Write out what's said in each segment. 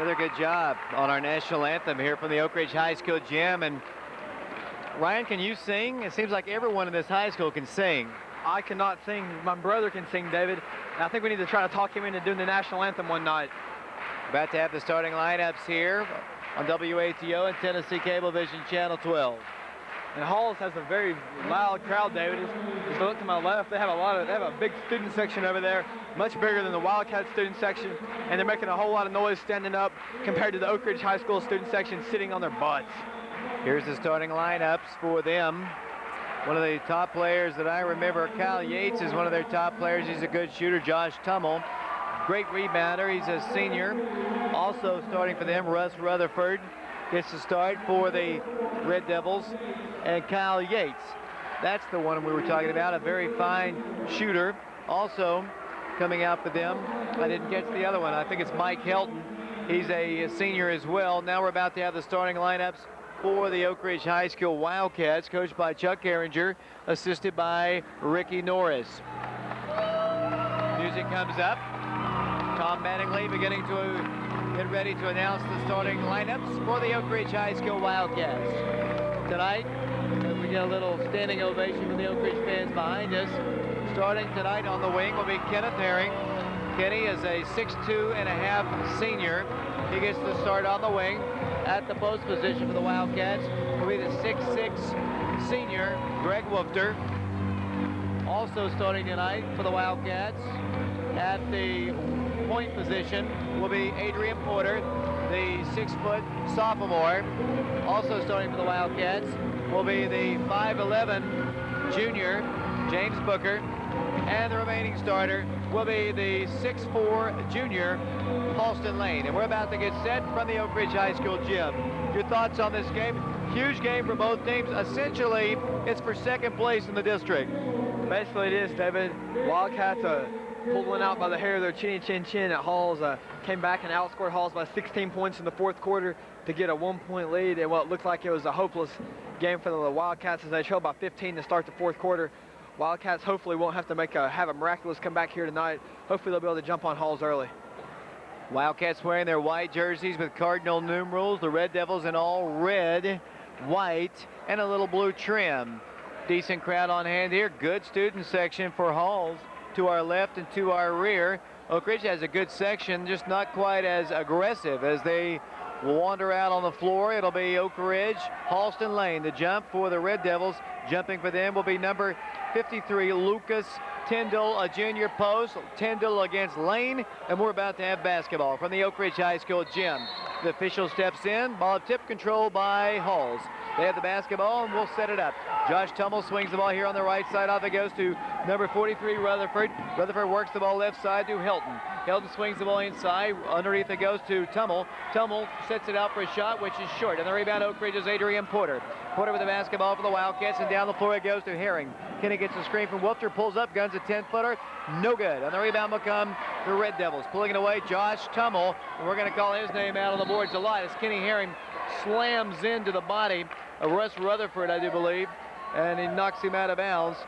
Another good job on our national anthem here from the Oak Ridge High School gym. And Ryan, can you sing? It seems like everyone in this high school can sing. I cannot sing. My brother can sing, David. And I think we need to try to talk him into doing the national anthem one night. About to have the starting lineups here on WATO and Tennessee Cablevision Channel 12. And Halls has a very loud crowd, David. As I look to my left, they have a big student section over there, much bigger than the Wildcat student section, and they're making a whole lot of noise standing up compared to the Oak Ridge High School student section sitting on their butts. Here's the starting lineups for them. One of the top players that I remember, Kyle Yates, is one of their top players. He's a good shooter. Josh Tummel, great rebounder. He's a senior. Also starting for them, Russ Rutherford gets the start for the Red Devils. And Kyle Yates, that's the one we were talking about, a very fine shooter. Also coming out for them, I didn't catch the other one. I think it's Mike Helton. He's a senior as well. Now we're about to have the starting lineups for the Oak Ridge High School Wildcats, coached by Chuck Herringer, assisted by Ricky Norris. Music comes up. Tom Mattingly beginning to get ready to announce the starting lineups for the Oak Ridge High School Wildcats. Tonight, we get a little standing ovation from the Oak Ridge fans behind us. Starting tonight on the wing will be Kenneth Herring. Kenny is a 6'2.5" senior. He gets the start on the wing. At the post position for the Wildcats will be the 6'6" senior, Greg Woofter. Also starting tonight for the Wildcats at the point position will be Adrian Porter, the 6-foot sophomore. Also starting for the Wildcats will be the 5'11" junior, James Booker. And the remaining starter will be the 6'4" junior, Halston Lane. And we're about to get set from the Oak Ridge High School gym. Your thoughts on this game? Huge game for both teams. Essentially, it's for second place in the district. Basically it is, David. Wildcats pulled one out by the hair of their chinny chin chin at Halls. Came back and outscored Halls by 16 points in the fourth quarter to get a 1-point lead in what looked like it was a hopeless game for the Wildcats as they trailed by 15 to start the fourth quarter. Wildcats hopefully won't have to have a miraculous comeback here tonight. Hopefully they'll be able to jump on Halls early. Wildcats wearing their white jerseys with cardinal numerals. The Red Devils in all red, white, and a little blue trim. Decent crowd on hand here. Good student section for Halls to our left and to our rear. Oak Ridge has a good section, just not quite as aggressive as they wander out on the floor. It'll be Oak Ridge, Halston Lane. The jump for the Red Devils. Jumping for them will be number 53, Lucas Tyndall, a junior post. Tyndall against Lane, and we're about to have basketball from the Oak Ridge High School gym. The official steps in. Ball tip control by Halls. They have the basketball, and we'll set it up. Josh Tummel swings the ball here on the right side. Off it goes to number 43, Rutherford. Rutherford works the ball left side to Helton. Helton swings the ball inside. Underneath it goes to Tummel. Tummel sets it out for a shot, which is short. And the rebound, Oak Ridge, is Adrian Porter. Porter with the basketball for the Wildcats, and down the floor it goes to Herring. Kenny gets the screen from Woofter, pulls up, guns a 10-footer. No good. And the rebound will come the Red Devils. Pulling it away, Josh Tummel. And we're going to call his name out on the boards a lot as Kenny Herring slams into the body of Russ Rutherford, I do believe, and he knocks him out of bounds.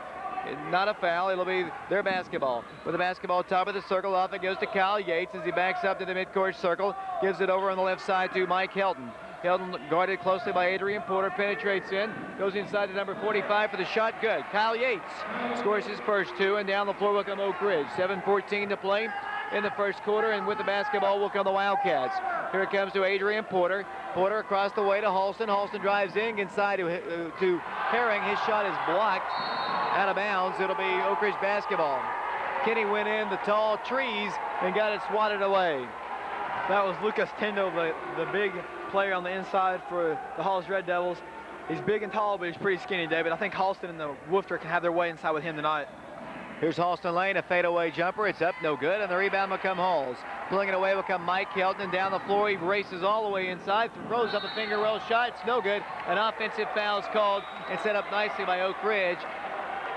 Not a foul. It'll be their basketball. With the basketball top of the circle, off it goes to Kyle Yates as he backs up to the midcourt circle. Gives it over on the left side to Mike Helton. Helton guarded closely by Adrian Porter, penetrates in, goes inside to number 45 for the shot. Good. Kyle Yates scores his first two, and down the floor will come Oak Ridge. 7:14 to play in the first quarter, and with the basketball will come the Wildcats. Here it comes to Adrian Porter. Porter across the way to Halston. Halston drives in inside to Herring. His shot is blocked out of bounds. It'll be Oak Ridge basketball. Kenny went in the tall trees and got it swatted away. That was Lucas Tyndall, the big player on the inside for the Halls Red Devils. He's big and tall, but he's pretty skinny, David. I think Halston and the Woofter can have their way inside with him tonight. Here's Halston Lane, a fadeaway jumper. It's up, no good, and the rebound will come Halls. Pulling it away will come Mike Helton, and down the floor he races all the way inside, throws up a finger roll shot. It's no good. An offensive foul is called and set up nicely by Oak Ridge.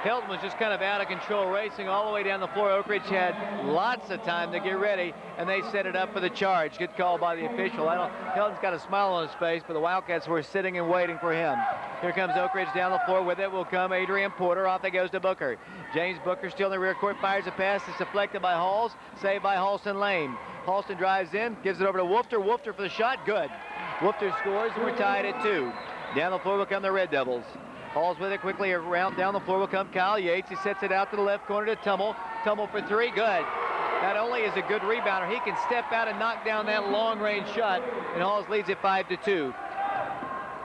Helton was just kind of out of control, racing all the way down the floor. Oak Ridge had lots of time to get ready, and they set it up for the charge. Good call by the official. Helton's got a smile on his face, but the Wildcats were sitting and waiting for him. Here comes Oak Ridge down the floor. With it will come Adrian Porter. Off it goes to Booker. James Booker still in the rear court, fires a pass. It's deflected by Halls, saved by Halston Lane. Halston drives in, gives it over to Woofter. Woofter for the shot, good. Woofter scores, and we're tied at 2. Down the floor will come the Red Devils. Halls with it quickly around. Down the floor will come Kyle Yates. He sets it out to the left corner to Tummel. Tummel for 3, good. Not only is a good rebounder, he can step out and knock down that long-range shot, and Halls leads it 5-2.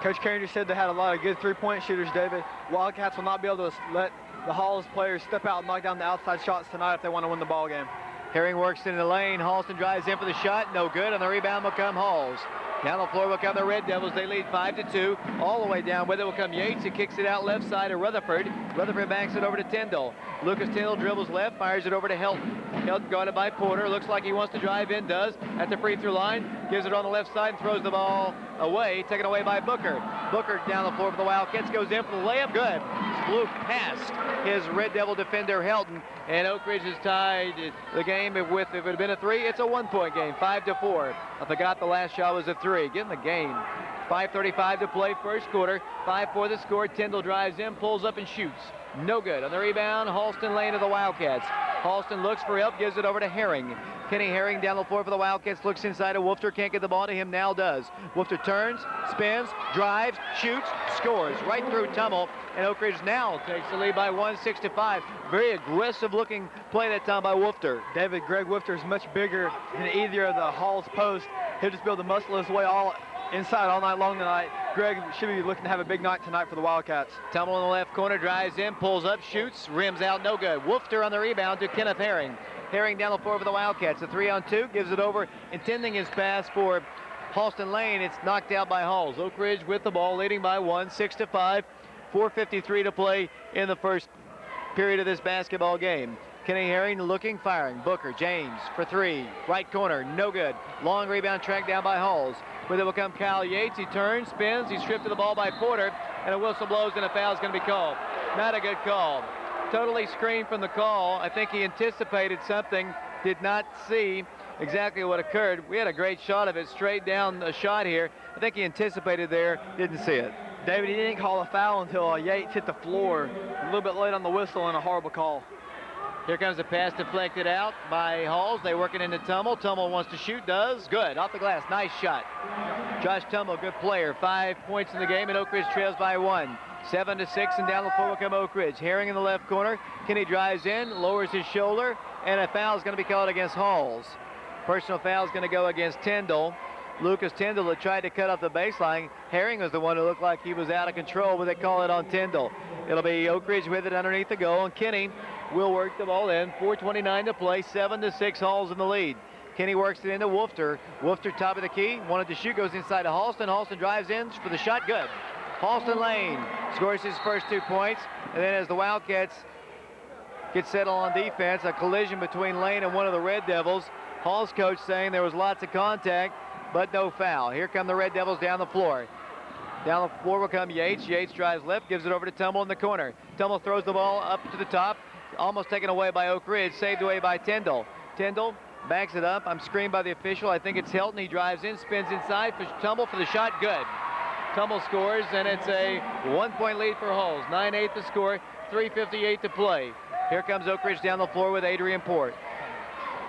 Coach Carringer said they had a lot of good three-point shooters, David. Wildcats will not be able to let the Halls players step out and knock down the outside shots tonight if they want to win the ball game. Herring works in the lane. Halston drives in for the shot. No good. On the rebound will come Halls. Down the floor will come the Red Devils. They lead 5-2. All the way down with it will come Yates. He kicks it out left side to Rutherford. Rutherford backs it over to Tyndall. Lucas Tyndall dribbles left, fires it over to Helton. Helton guarded by Porter. Looks like he wants to drive in, does. At the free throw line. Gives it on the left side and throws the ball away. Taken away by Booker. Booker down the floor for the Wildcats. Goes in for the layup. Good. Blew past his Red Devil defender Helton. And Oak Ridge has tied the game with, if it had been a 3, it's a 1-point game, 5-4. I forgot the last shot was a 3. Get in the game. 5:35 to play, first quarter. 5-4 the score. Tyndall drives in, pulls up and shoots. No good. On the rebound, Halston Lane of the Wildcats. Halston looks for help, gives it over to Herring. Kenny Herring down the floor for the Wildcats, looks inside of Woofter, can't get the ball to him, now does. Woofter turns, spins, drives, shoots, scores right through Tummel, and Oak Ridge now takes the lead by 1, 6-5. Very aggressive looking play that time by Woofter. David, Greg Woofter is much bigger than either of the Halls posts. He'll just be able to muscle his way all inside all night long tonight. Greg should be looking to have a big night tonight for the Wildcats. Tummel in the left corner, drives in, pulls up, shoots, rims out, no good. Woofter on the rebound to Kenneth Herring. Herring down the floor for the Wildcats. The 3-on-2, gives it over, intending his pass for Halston Lane. It's knocked out by Halls. Oak Ridge with the ball, leading by 1, 6-5. 4:53 to play in the first period of this basketball game. Kenny Herring looking, firing. Booker, James for 3. Right corner, no good. Long rebound tracked down by Halls. With it will come Kyle Yates. He turns, spins. He's stripped to the ball by Porter. And a whistle blows and a foul is going to be called. Not a good call. Totally screened from the call. I think he anticipated something. Did not see exactly what occurred. We had a great shot of it straight down the shot here. I think he anticipated there. Didn't see it. David, he didn't call a foul until Yates hit the floor. A little bit late on the whistle and a horrible call. Here comes a pass deflected out by Halls. They work it into Tummel. Tummel wants to shoot, does. Good, off the glass, nice shot. Josh Tummel, good player. 5 points in the game, and Oak Ridge trails by 1. 7-6, and down the floor will come Oak Ridge. Herring in the left corner. Kenny drives in, lowers his shoulder, and a foul is going to be called against Halls. Personal foul is going to go against Tyndall. Lucas Tyndall had tried to cut off the baseline. Herring was the one who looked like he was out of control, but they call it on Tyndall. It'll be Oak Ridge with it underneath the goal, and Kenny will work the ball in. 4:29 to play, 7-6, Halls in the lead. Kenny works it into Woofter. Woofter, top of the key, wanted to shoot, goes inside to Halston. Halston drives in for the shot, good. Halston Lane scores his first 2 points, and then as the Wildcats get settled on defense, a collision between Lane and one of the Red Devils. Hall's coach saying there was lots of contact, but no foul. Here come the Red Devils down the floor. Down the floor will come Yates. Yates drives left, gives it over to Tummel in the corner. Tummel throws the ball up to the top, almost taken away by Oak Ridge, saved away by Tyndall. Tyndall backs it up. I'm screened by the official. I think it's Helton. He drives in, spins inside for Tummel for the shot, good. Tummel scores, and it's a 1-point lead for Halls. 9-8 the score, 3:58 to play. Here comes Oak Ridge down the floor with Adrian Port.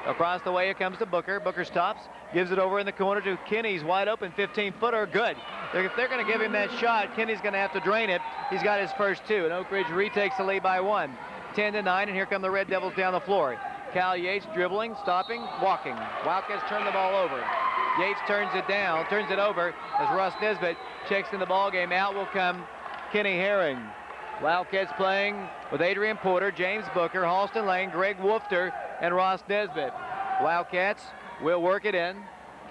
Across the way, it comes to Booker. Booker stops, gives it over in the corner to Kenny's wide open 15-footer. Good. If they're going to give him that shot, Kenny's going to have to drain it. He's got his first 2, and Oak Ridge retakes the lead by 1. 10-9, and here come the Red Devils down the floor. Cal Yates dribbling, stopping, walking. Wildcats turn the ball over. Yates turns it down, turns it over as Ross Nesbitt checks in the ball game. Out will come Kenny Herring. Wildcats playing with Adrian Porter, James Booker, Halston Lane, Greg Woofter, and Ross Nesbitt. Wildcats will work it in.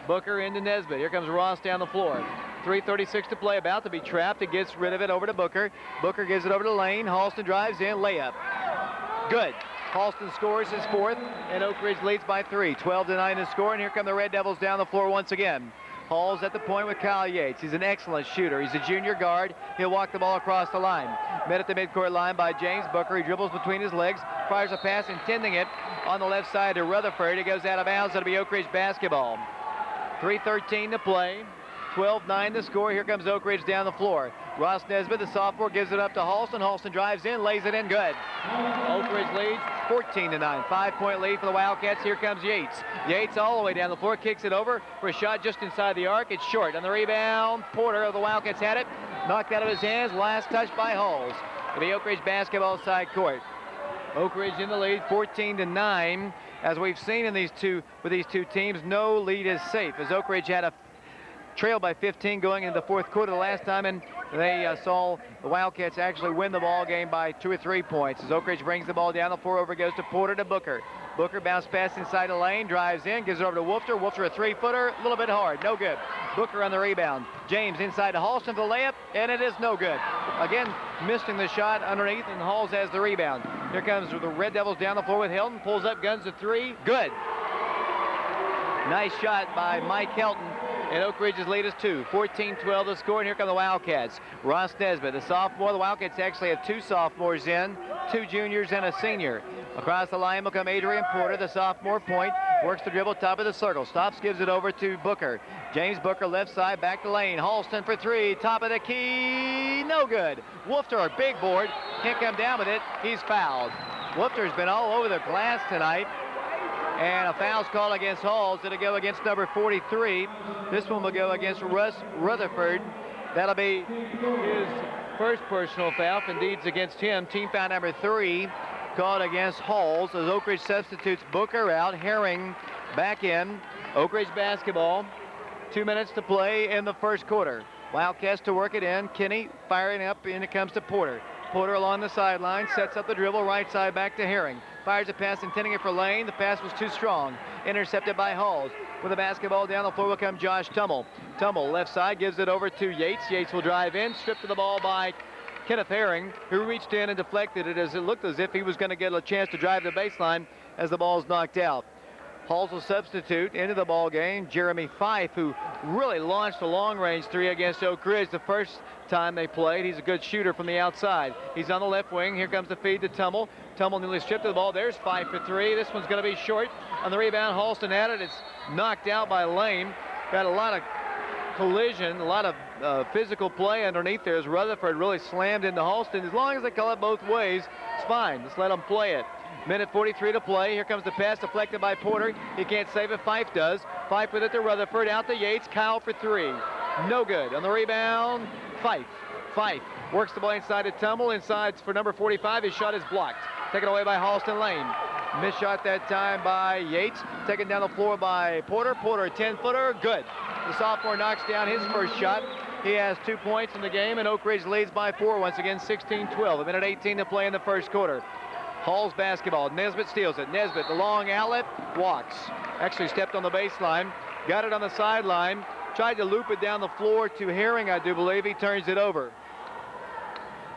Booker into Nesbitt. Here comes Ross down the floor. 3:36 to play, about to be trapped. It gets rid of it over to Booker. Booker gives it over to Lane. Halston drives in, layup. Good. Halston scores his 4th, and Oak Ridge leads by 3. 12-9 to score, and here come the Red Devils down the floor once again. Hall's at the point with Kyle Yates. He's an excellent shooter. He's a junior guard. He'll walk the ball across the line. Met at the midcourt line by James Booker. He dribbles between his legs, fires a pass, intending it on the left side to Rutherford. It goes out of bounds. It'll be Oak Ridge basketball. 3:13 to play. 12-9 the score. Here comes Oak Ridge down the floor. Ross Nesbitt, the sophomore, gives it up to Halston. Halston drives in, lays it in, good. Oak Ridge leads 14-9. 5-point lead for the Wildcats. Here comes Yates. Yates all the way down the floor, kicks it over for a shot just inside the arc. It's short. On the rebound, Porter of the Wildcats had it. Knocked out of his hands. Last touch by Halls. For the Oak Ridge basketball side court. Oak Ridge in the lead, 14-9. As we've seen in these two teams, no lead is safe. As Oak Ridge had a trail by 15 going into the fourth quarter the last time, and they saw the Wildcats actually win the ball game by 2 or 3 points. As Oak Ridge brings the ball down the floor, over goes to Porter to Booker. Booker bounce pass inside the lane, drives in, gives it over to Wolfter. Wolfter a 3-footer, a little bit hard, no good. Booker on the rebound. James inside to Halston for the layup, and it is no good. Again, missing the shot underneath, and Halls has the rebound. Here comes the Red Devils down the floor with Hilton, pulls up, guns a 3, good. Nice shot by Mike Helton. And Oak Ridge's lead is 2. 14-12 the score, and here come the Wildcats. Ross Nesbitt, the sophomore. The Wildcats actually have 2 sophomores in, 2 juniors and a senior. Across the line will come Adrian Porter, the sophomore point. Works the dribble, top of the circle. Stops, gives it over to Booker. James Booker, left side, back to Lane. Halston for 3, top of the key, no good. Wolfter, a big board, can't come down with it. He's fouled. Wolfter's been all over the glass tonight. And a foul's called against Halls. It'll go against number 43. This one will go against Russ Rutherford. That'll be his first personal foul. Indeed, it's against him. Team foul number 3 called against Halls as Oak Ridge substitutes Booker out. Herring back in. Oak Ridge basketball. 2 minutes to play in the first quarter. Wildcats to work it in. Kinney firing up, and it comes to Porter. Porter along the sideline, sets up the dribble, right side back to Herring. Fires a pass intending it for Lane. The pass was too strong. Intercepted by Halls. With the basketball down the floor will come Josh Tummel. Tummel left side gives it over to Yates. Yates will drive in, stripped of the ball by Kenneth Herring, who reached in and deflected it as it looked as if he was going to get a chance to drive the baseline as the ball's knocked out. Halls will substitute into the ball game Jeremy Fife, who really launched a long-range 3 against Oak Ridge the first time they played. He's a good shooter from the outside. He's on the left wing. Here comes the feed to Tummel. Tummel nearly stripped of the ball. There's Fife for 3. This one's going to be short. On the rebound, Halston had it. It's knocked out by Lane. Got a lot of collision, a lot of physical play underneath there as Rutherford really slammed into Halston. As long as they call it both ways, it's fine. Just let them play it. Minute 43 to play. Here comes the pass deflected by Porter. He can't save it. Fife does. Fife with it to Rutherford. Out to Yates. Kyle for 3. No good. On the rebound, Fife. Fife works the ball inside to Tummel. Inside for number 45. His shot is blocked. Taken away by Halston Lane. Missed shot that time by Yates. Taken down the floor by Porter. Porter, a 10-footer. Good. The sophomore knocks down his first shot. He has 2 points in the game, and Oak Ridge leads by 4 once again, 16-12. A minute 18 to play in the first quarter. Halls basketball. Nesbitt steals it. Nesbitt, the long outlet, walks. Actually stepped on the baseline. Got it on the sideline. Tried to loop it down the floor to Herring, I do believe. He turns it over.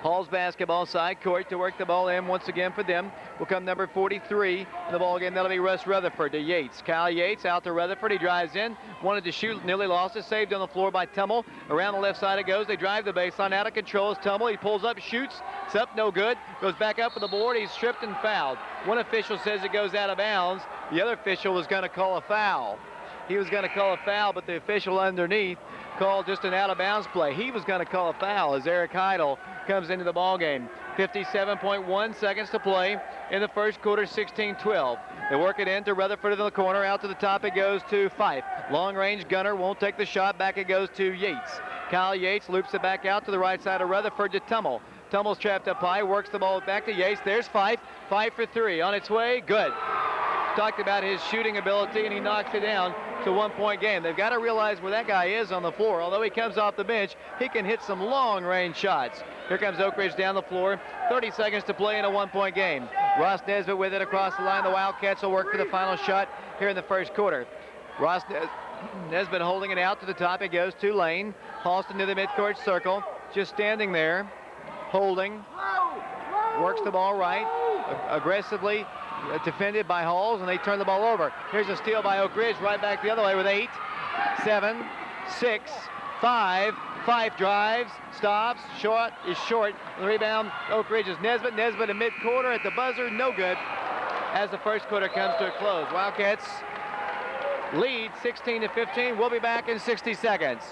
Halls basketball, side court to work the ball in once again for them. Will come number 43 in the ball game. That'll be Russ Rutherford to Yates. Kyle Yates out to Rutherford. He drives in. Wanted to shoot, nearly lost it. Saved on the floor by Tummel. Around the left side it goes. They drive the baseline. Out of control is Tummel. He pulls up, shoots. It's up, no good. Goes back up for the board. He's stripped and fouled. One official says it goes out of bounds. The other official was going to call a foul. He was going to call a foul, but the official underneath called just an out-of-bounds play. He was going to call a foul as Eric Heidel comes into the ball game. 57.1 seconds to play in the first quarter, 16-12. They work it into Rutherford in the corner. Out to the top it goes to Fife. Long-range gunner won't take the shot. Back it goes to Yates. Kyle Yates loops it back out to the right side of Rutherford to Tummel. Tummel's trapped up high, works the ball back to Yates. There's Fife. Fife for 3. On its way, good. Talked about his shooting ability, and he knocks it down to 1-point game. They've got to realize where that guy is on the floor. Although he comes off the bench, he can hit some long-range shots. Here comes Oak Ridge down the floor. 30 seconds to play in a 1-point game. Ross Nesbitt with it across the line. The Wildcats will work for the final shot here in the first quarter. Ross Nesbitt holding it out to the top. It goes to Lane. Halston to the midcourt circle. Just standing there, holding. Works the ball right. Aggressively defended by Halls, and they turn the ball over. Here's a steal by Oak Ridge, right back the other way with 8, 7, 6, 5. Fife drives, stops, short is short. The rebound, Oak Ridge is Nesbitt. Nesbitt in mid-quarter at the buzzer, no good. As the first quarter comes to a close. Wildcats lead 16-15. We'll be back in 60 seconds.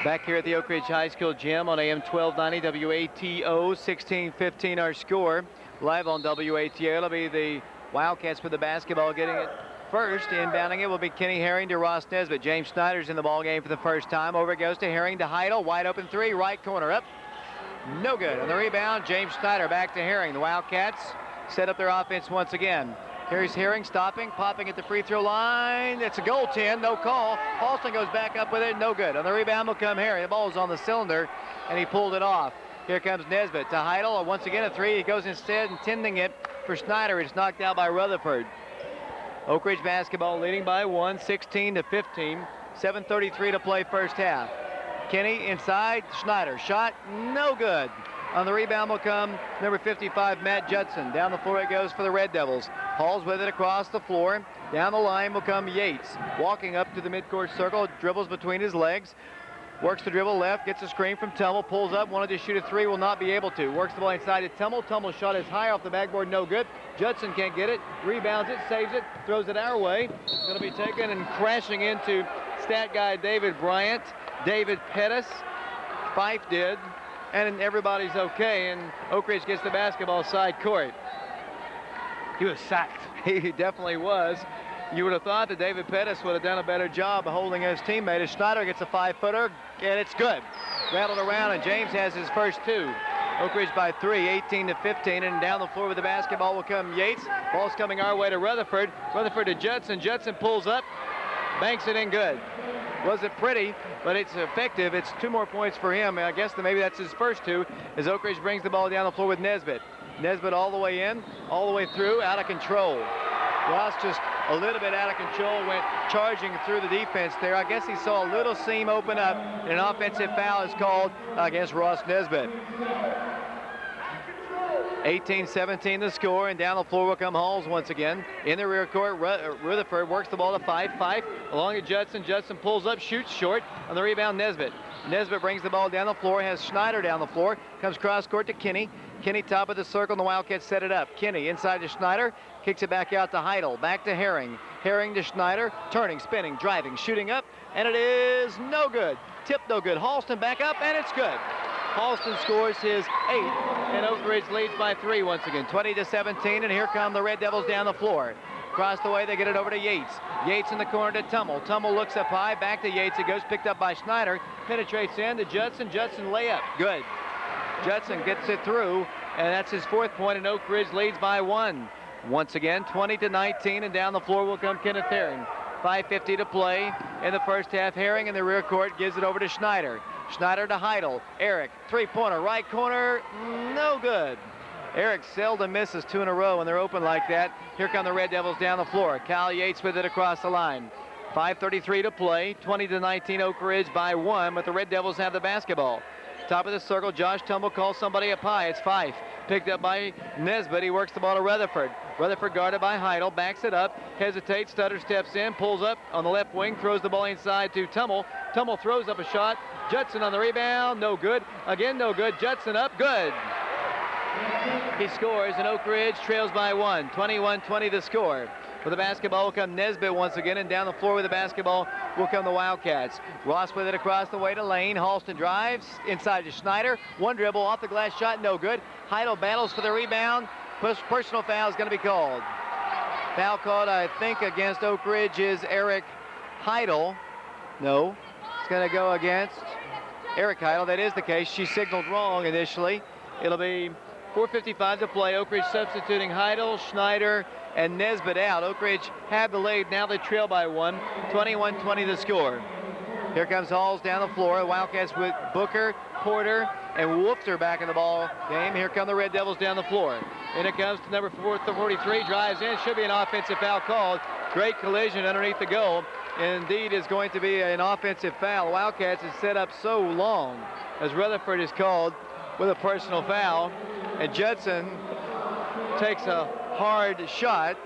Back here at the Oak Ridge High School gym on AM 1290 WATO, 16-15 our score. Live on WATO, it'll be the Wildcats with the basketball getting it first. Inbounding it will be Kenny Herring to Ross Nesbitt. James Snyder's in the ball game for the first time. Over it goes to Herring to Heidel. Wide open three, right corner up. No good. On the rebound, James Snyder back to Herring. The Wildcats set up their offense once again. Here's Herring stopping, popping at the free throw line. It's a goaltend, no call. Halston goes back up with it, no good. On the rebound will come Herring. The ball's on the cylinder, and he pulled it off. Here comes Nesbitt to Heidel. Once again a three. He goes instead, intending it for Snyder. It's knocked out by Rutherford. Oak Ridge basketball leading by 1, 16-15. 7:33 to play first half. Kenny inside, Snyder. Shot, no good. On the rebound will come number 55, Matt Judson. Down the floor it goes for the Red Devils. Hauls with it across the floor. Down the line will come Yates. Walking up to the midcourt circle, dribbles between his legs. Works the dribble left, gets a screen from Tummel, pulls up, wanted to shoot a three, will not be able to. Works the ball inside to Tummel. Tummel shot is high off the backboard, no good. Judson can't get it, rebounds it, saves it, throws it our way. It's going to be taken and crashing into stat guy David Bryant. David Pettis, Fife did, and everybody's okay, and Oak Ridge gets the basketball side court. He was sacked. He definitely was. You would have thought that David Pettis would have done a better job of holding his teammate. As Schneider gets a 5-footer, and it's good. Rattled around, and James has his first two. Oak Ridge by 3, 18-15, and down the floor with the basketball will come Yates. Ball's coming our way to Rutherford. Rutherford to Judson. Judson pulls up, banks it in good. Wasn't pretty, but it's effective. It's 2 more points for him. I guess that maybe that's his first 2, as Oak Ridge brings the ball down the floor with Nesbitt. Nesbitt all the way in, all the way through, out of control. Ross just a little bit out of control, went charging through the defense there. I guess he saw a little seam open up, and an offensive foul is called against Ross Nesbitt. 18-17 the score, and down the floor will come Halls once again. In the rear court, Rutherford works the ball to Fife along to Judson. Judson pulls up, shoots short. On the rebound, Nesbitt. Nesbitt brings the ball down the floor, has Schneider down the floor, comes cross court to Kenny. Kenny top of the circle, and the Wildcats set it up. Kenny inside to Schneider, kicks it back out to Heidel, back to Herring. Herring to Schneider, turning, spinning, driving, shooting up, and it is no good. Tip no good. Halston back up, and it's good. Halston scores his 8th, and Oak Ridge leads by 3 once again, 20-17, and here come the Red Devils down the floor. Across the way, they get it over to Yates. Yates in the corner to Tummel. Tummel looks up high, back to Yates. It goes picked up by Schneider, penetrates in to Judson. Judson layup, good. Judson gets it through, and that's his 4th point, and Oak Ridge leads by 1. Once again, 20-19, and down the floor will come Kenneth Herring. 5:50 to play in the first half. Herring in the rear court gives it over to Schneider. Schneider to Heidel. Eric, 3-pointer, right corner, no good. Eric seldom misses 2 in a row when they're open like that. Here come the Red Devils down the floor. Kyle Yates with it across the line. 5:33 to play, 20-19 Oak Ridge by 1, but the Red Devils have the basketball. Top of the circle, Josh Tummel calls somebody up high. It's Fife. Picked up by Nesbitt. He works the ball to Rutherford. Rutherford guarded by Heidel. Backs it up. Hesitates. Stutter steps in. Pulls up on the left wing. Throws the ball inside to Tummel. Tummel throws up a shot. Judson on the rebound. No good. Again, no good. Judson up. Good. He scores, and Oak Ridge trails by 1. 21-20 the score. With the basketball will come Nesbitt once again, and down the floor with the basketball will come the Wildcats. Ross with it across the way to Lane. Halston drives inside to Schneider. 1 dribble off the glass shot, no good. Heidel battles for the rebound. Personal foul is going to be called. Foul called, I think, against Oak Ridge's Eric Heidel. No, it's going to go against Eric Heidel. That is the case. She signaled wrong initially. It'll be 4:55 to play. Oak Ridge substituting Heidel, Schneider, and Nesbitt out. Oak Ridge have the lead. Now they trail by 1. 21-20 the score. Here comes Halls down the floor. The Wildcats with Booker, Porter, and Woofter back in the ball game. Here come the Red Devils down the floor. In it comes to number 43, drives in. Should be an offensive foul called. Great collision underneath the goal. Indeed is going to be an offensive foul. The Wildcats is set up so long as Rutherford is called with a personal foul. And Judson takes a hard shot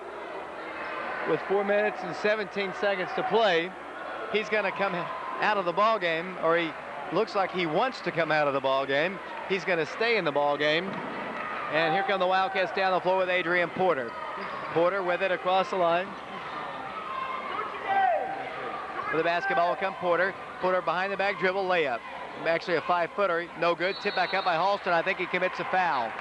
with 4 minutes and 17 seconds to play. He's going to come out of the ball game, or he looks like he wants to come out of the ball game. He's going to stay in the ball game. And here come the Wildcats down the floor with Adrian Porter. Porter with it across the line. With the basketball will come Porter. Porter behind the back dribble, layup. Actually a 5-footer, no good. Tip back up by Halston. I think he commits a foul.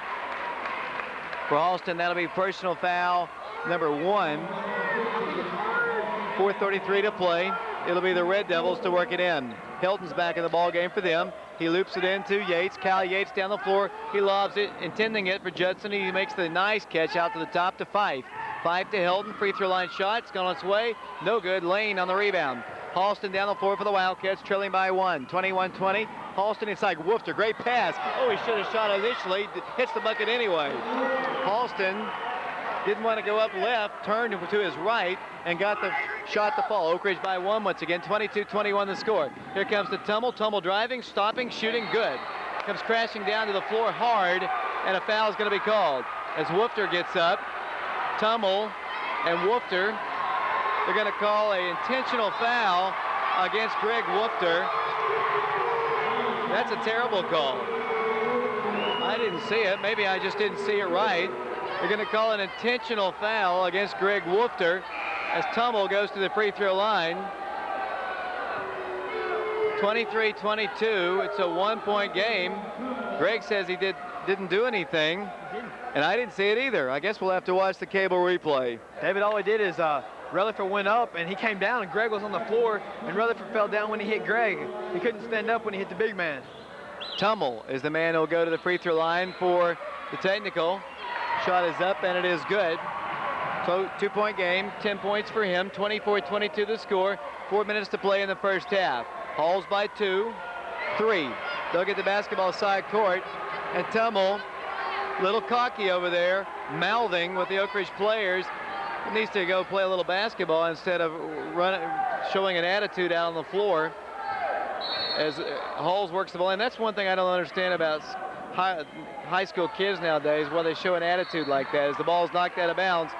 For Halston, that'll be personal foul number 1. 4:33 to play. It'll be the Red Devils to work it in. Hilton's back in the ball game for them. He loops it into Yates. Cal Yates down the floor. He lobs it, intending it for Judson. He makes the nice catch out to the top to Fife. Fife to Hilton. Free throw line shot. It's gone on its way. No good. Lane on the rebound. Halston down the floor for the Wildcats, trailing by 1. 21-20. Halston inside. Woofter. Great pass. Oh, he should have shot initially. Hits the bucket anyway. Halston didn't want to go up left, turned to his right, and got the shot to fall. Oak Ridge by 1 once again. 22-21 the score. Here comes the Tummel. Tummel driving, stopping, shooting, good. Comes crashing down to the floor hard, and a foul is going to be called. As Woofter gets up, Tummel and Woofter, they're going to call an intentional foul against Greg Woofter. That's a terrible call. I didn't see it. Maybe I just didn't see it right. They're going to call an intentional foul against Greg Woofter as Tummel goes to the free throw line. 23-22. It's a 1-point game. Greg says he didn't do anything, and I didn't see it either. I guess we'll have to watch the cable replay. David, all he did is Rutherford went up and he came down and Greg was on the floor, and Rutherford fell down when he hit Greg. He couldn't stand up when he hit the big man. Tummel is the man who'll go to the free throw line for the technical. Shot is up and it is good. So 2-point game, 10 points for him, 24-22 the score, 4 minutes to play in the first half. Halls by 2, 3. They'll get the basketball side court, and Tummel, little cocky over there, mouthing with the Oak Ridge players. He needs to go play a little basketball instead of showing an attitude out on the floor as Halls works the ball in. That's one thing I don't understand about high school kids nowadays, why they show an attitude like that. As the ball's knocked out of bounds,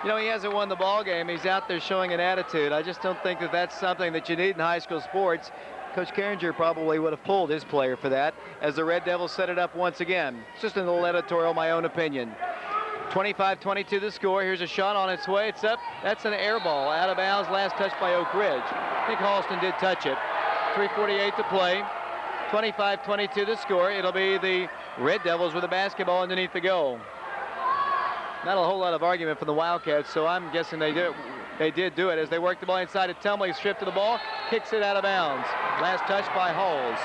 you know, he hasn't won the ball game. He's out there showing an attitude. I just don't think that that's something that you need in high school sports. Coach Carringer probably would have pulled his player for that as the Red Devils set it up once again. It's just a little editorial, my own opinion. 25-22 the score. Here's a shot on its way. It's up. That's an air ball. Out of bounds. Last touch by Oak Ridge. I think Halston did touch it. 3:48 to play. 25-22 the score. It'll be the Red Devils with the basketball underneath the goal. Not a whole lot of argument from the Wildcats, so I'm guessing they did do it as they work the ball inside to Tummel. He's stripped of the ball, kicks it out of bounds. Last touch by Halls.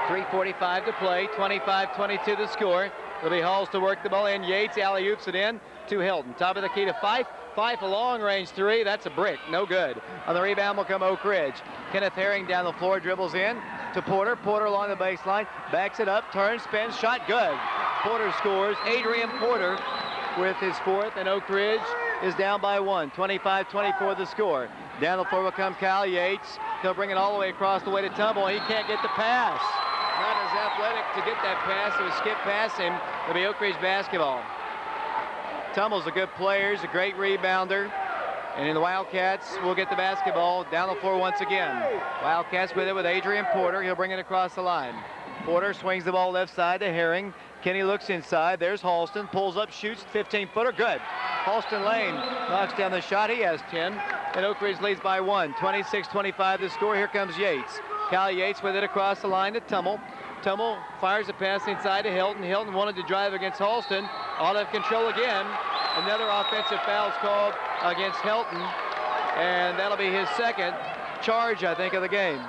3:45 to play. 25-22 the score. It'll be Halls to work the ball in. Yates alley-oops it in to Hilton. Top of the key to Fife. Fife a long-range 3. That's a brick. No good. On the rebound will come Oak Ridge. Kenneth Herring down the floor, dribbles in to Porter. Porter along the baseline. Backs it up. Turns, spins. Shot good. Porter scores. Adrian Porter with his 4th, and Oak Ridge is down by 1. 25-24 the score. Down the floor will come Cal Yates. He'll bring it all the way across the way to Tummel. He can't get the pass. Not as athletic to get that pass. It was skip past him. It'll be Oak Ridge basketball. Tummel's a good player. He's a great rebounder. And in the Wildcats will get the basketball down the floor once again. Wildcats with it with Adrian Porter. He'll bring it across the line. Porter swings the ball left side to Herring. Kenny looks inside. There's Halston. Pulls up, shoots. 15-footer. Good. Halston Lane knocks down the shot. He has 10. And Oak Ridge leads by 1. 26-25 the score. Here comes Yates. Cal Yates with it across the line to Tummel. Tummel fires a pass inside to Hilton. Hilton wanted to drive against Halston. Out of control again. Another offensive foul is called against Hilton. And that'll be his second charge, I think, of the game.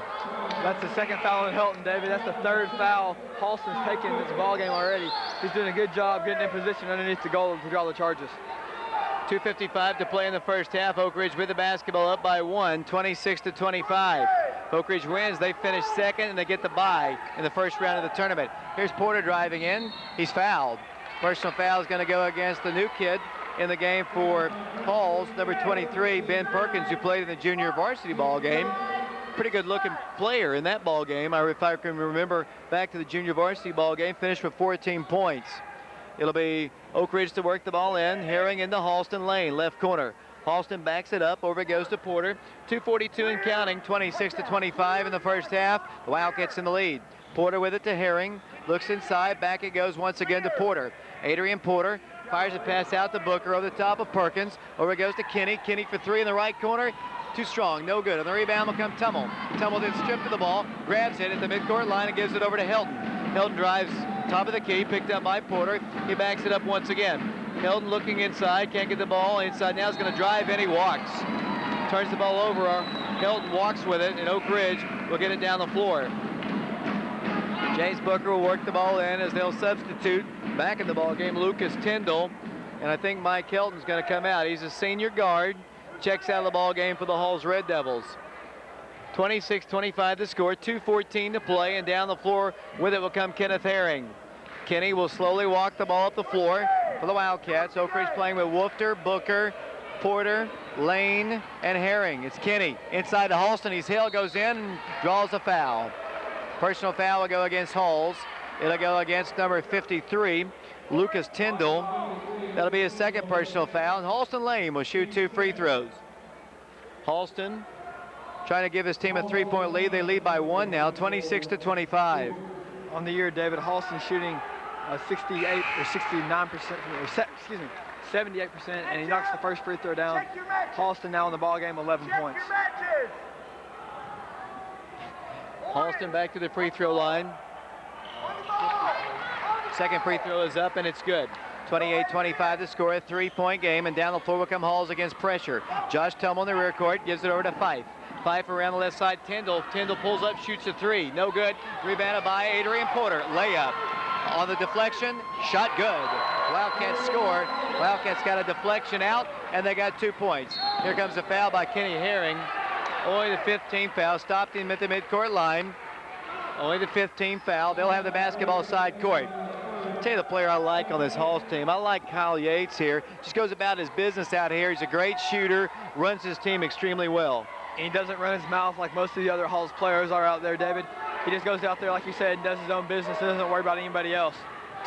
That's the second foul on Hilton, David. That's the 3rd foul Halston's taken in this ball game already. He's doing a good job getting in position underneath the goal to draw the charges. 2:55 to play in the first half. Oak Ridge with the basketball up by 1, 26-25. Oak Ridge wins. They finish second, and they get the bye in the first round of the tournament. Here's Porter driving in. He's fouled. Personal foul is going to go against the new kid in the game for Halls, number 23, Ben Perkins, who played in the junior varsity ball game. Pretty good looking player in that ball game. If I can remember back to the junior varsity ball game, finished with 14 points. It'll be Oak Ridge to work the ball in. Herring into Halston Lane, left corner. Halston backs it up. Over it goes to Porter. 2:42 and counting. 26-25 in the first half. The Wildcats in the lead. Porter with it to Herring. Looks inside. Back it goes once again to Porter. Adrian Porter fires a pass out to Booker over the top of Perkins. Over it goes to Kenny. Kenny for 3 in the right corner. Too strong, no good. On the rebound will come Tummel. Tummel then stripped of the ball, grabs it at the midcourt line and gives it over to Hilton. Hilton drives top of the key, picked up by Porter. He backs it up once again. Hilton looking inside, can't get the ball inside. Now he's going to drive in, he walks. Turns the ball over. Hilton walks with it, and Oak Ridge will get it down the floor. James Booker will work the ball in as they'll substitute back in the ball game Lucas Tyndall. And I think Mike Hilton's going to come out. He's a senior guard. Checks out of the ball game for the Hall's Red Devils. 26-25 the score, 2:14 to play, and down the floor with it will come Kenneth Herring. Kenny will slowly walk the ball up the floor for the Wildcats. Oak Ridge playing with Woofter, Booker, Porter, Lane, and Herring. It's Kenny inside to Halston. He's held, goes in, and draws a foul. Personal foul will go against Halls. It'll go against number 53, Lucas Tyndall. That'll be his second personal foul. And Halston Lane will shoot 2 free throws. Halston trying to give his team a 3-point lead. They lead by 1 now, 26-25. On the year, David, Halston shooting 68 or 69%, excuse me, 78%, and he knocks the first free throw down. Halston now in the ball game, 11 points. Halston back to the free throw line. Second free throw is up, and it's good. 28-25 the score, a 3-point game, and down the floor will come Halls against pressure. Josh Tummel in the rear court, gives it over to Fife. Fife around the left side, Tyndall pulls up, shoots a 3, no good. Rebounded by Adrian Porter, layup. On the deflection, shot good. Wildcats score. Wildcats got a deflection out, and they got 2 points. Here comes a foul by Kenny Herring. Only the 15th foul, stopped him at the midcourt line. Only the 15th foul. They'll have the basketball side court. I'll tell you the player I like on this Halls team. I like Kyle Yates here. Just goes about his business out here. He's a great shooter, runs his team extremely well. And he doesn't run his mouth like most of the other Halls players are out there, David. He just goes out there, like you said, and does his own business and doesn't worry about anybody else.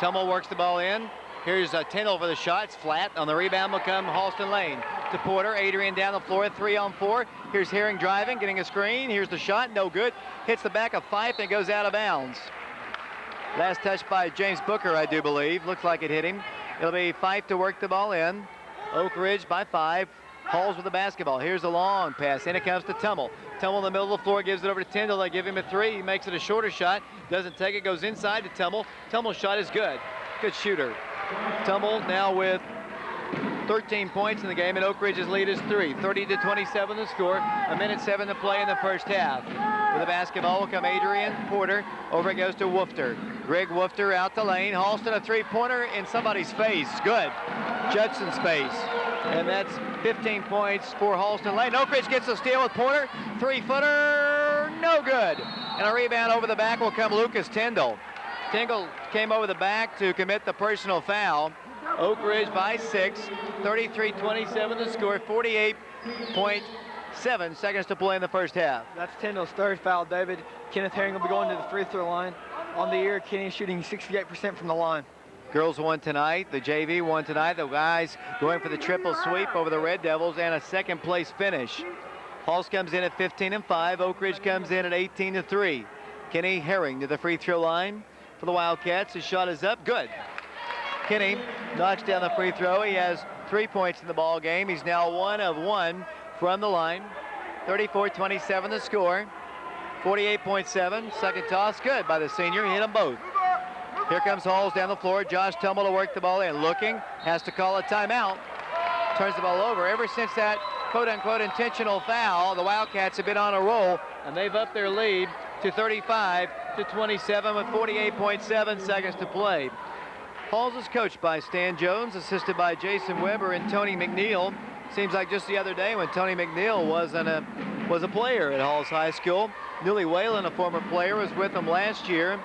Tummel works the ball in. Here's Tyndall for the shot. It's flat. On the rebound will come Halston Lane. To Porter. Adrian down the floor. 3-on-4. Here's Herring driving, getting a screen. Here's the shot. No good. Hits the back of Fife and goes out of bounds. Last touch by James Booker, I do believe. Looks like it hit him. It'll be Fife to work the ball in. Oak Ridge by 5. Halls with the basketball. Here's a long pass. In it comes to Tummel. Tummel in the middle of the floor, gives it over to Tyndall. They give him a 3. He makes it a shorter shot. Doesn't take it. Goes inside to Tummel. Tummel's shot is good. Good shooter. Tummel now with 13 points in the game, and Oak Ridge's lead is 3. 30-27 the score. 1:07 to play in the first half. With the basketball will come Adrian Porter. Over it goes to Woofter. Greg Woofter out the lane. Halston a 3-pointer in somebody's face. Good. Judson's face. And that's 15 points for Halston Lane. Oak Ridge gets a steal with Porter. 3-footer, no good. And a rebound over the back will come Lucas Tyndall. Tyndall came over the back to commit the personal foul. Oak Ridge by 6, 33-27 the score, 48.7 seconds to play in the first half. That's Tyndall's third foul, David. Kenneth Herring will be going to the free throw line. On the year, Kenny shooting 68% from the line. Girls won tonight, the JV won tonight. The guys going for the triple sweep over the Red Devils and a second place finish. Halls comes in at 15-5, Oak Ridge comes in at 18-3. Kenny Herring to the free throw line for the Wildcats. His shot is up, good. Kenny knocks down the free throw. He has 3 points in the ball game. He's now 1 of 1 from the line. 34-27 the score. 48.7. Second toss, good by the senior. He hit them both. Here comes Halls down the floor. Josh Tummel to work the ball in. Looking, has to call a timeout. Turns the ball over. Ever since that quote-unquote intentional foul, the Wildcats have been on a roll, and they've upped their lead to 35-27 with 48.7 seconds to play. Halls is coached by Stan Jones, assisted by Jason Weber and Tony McNeil. Seems like just the other day when Tony McNeil was a player at Halls High School. Newly Whalen, a former player, was with him last year. Of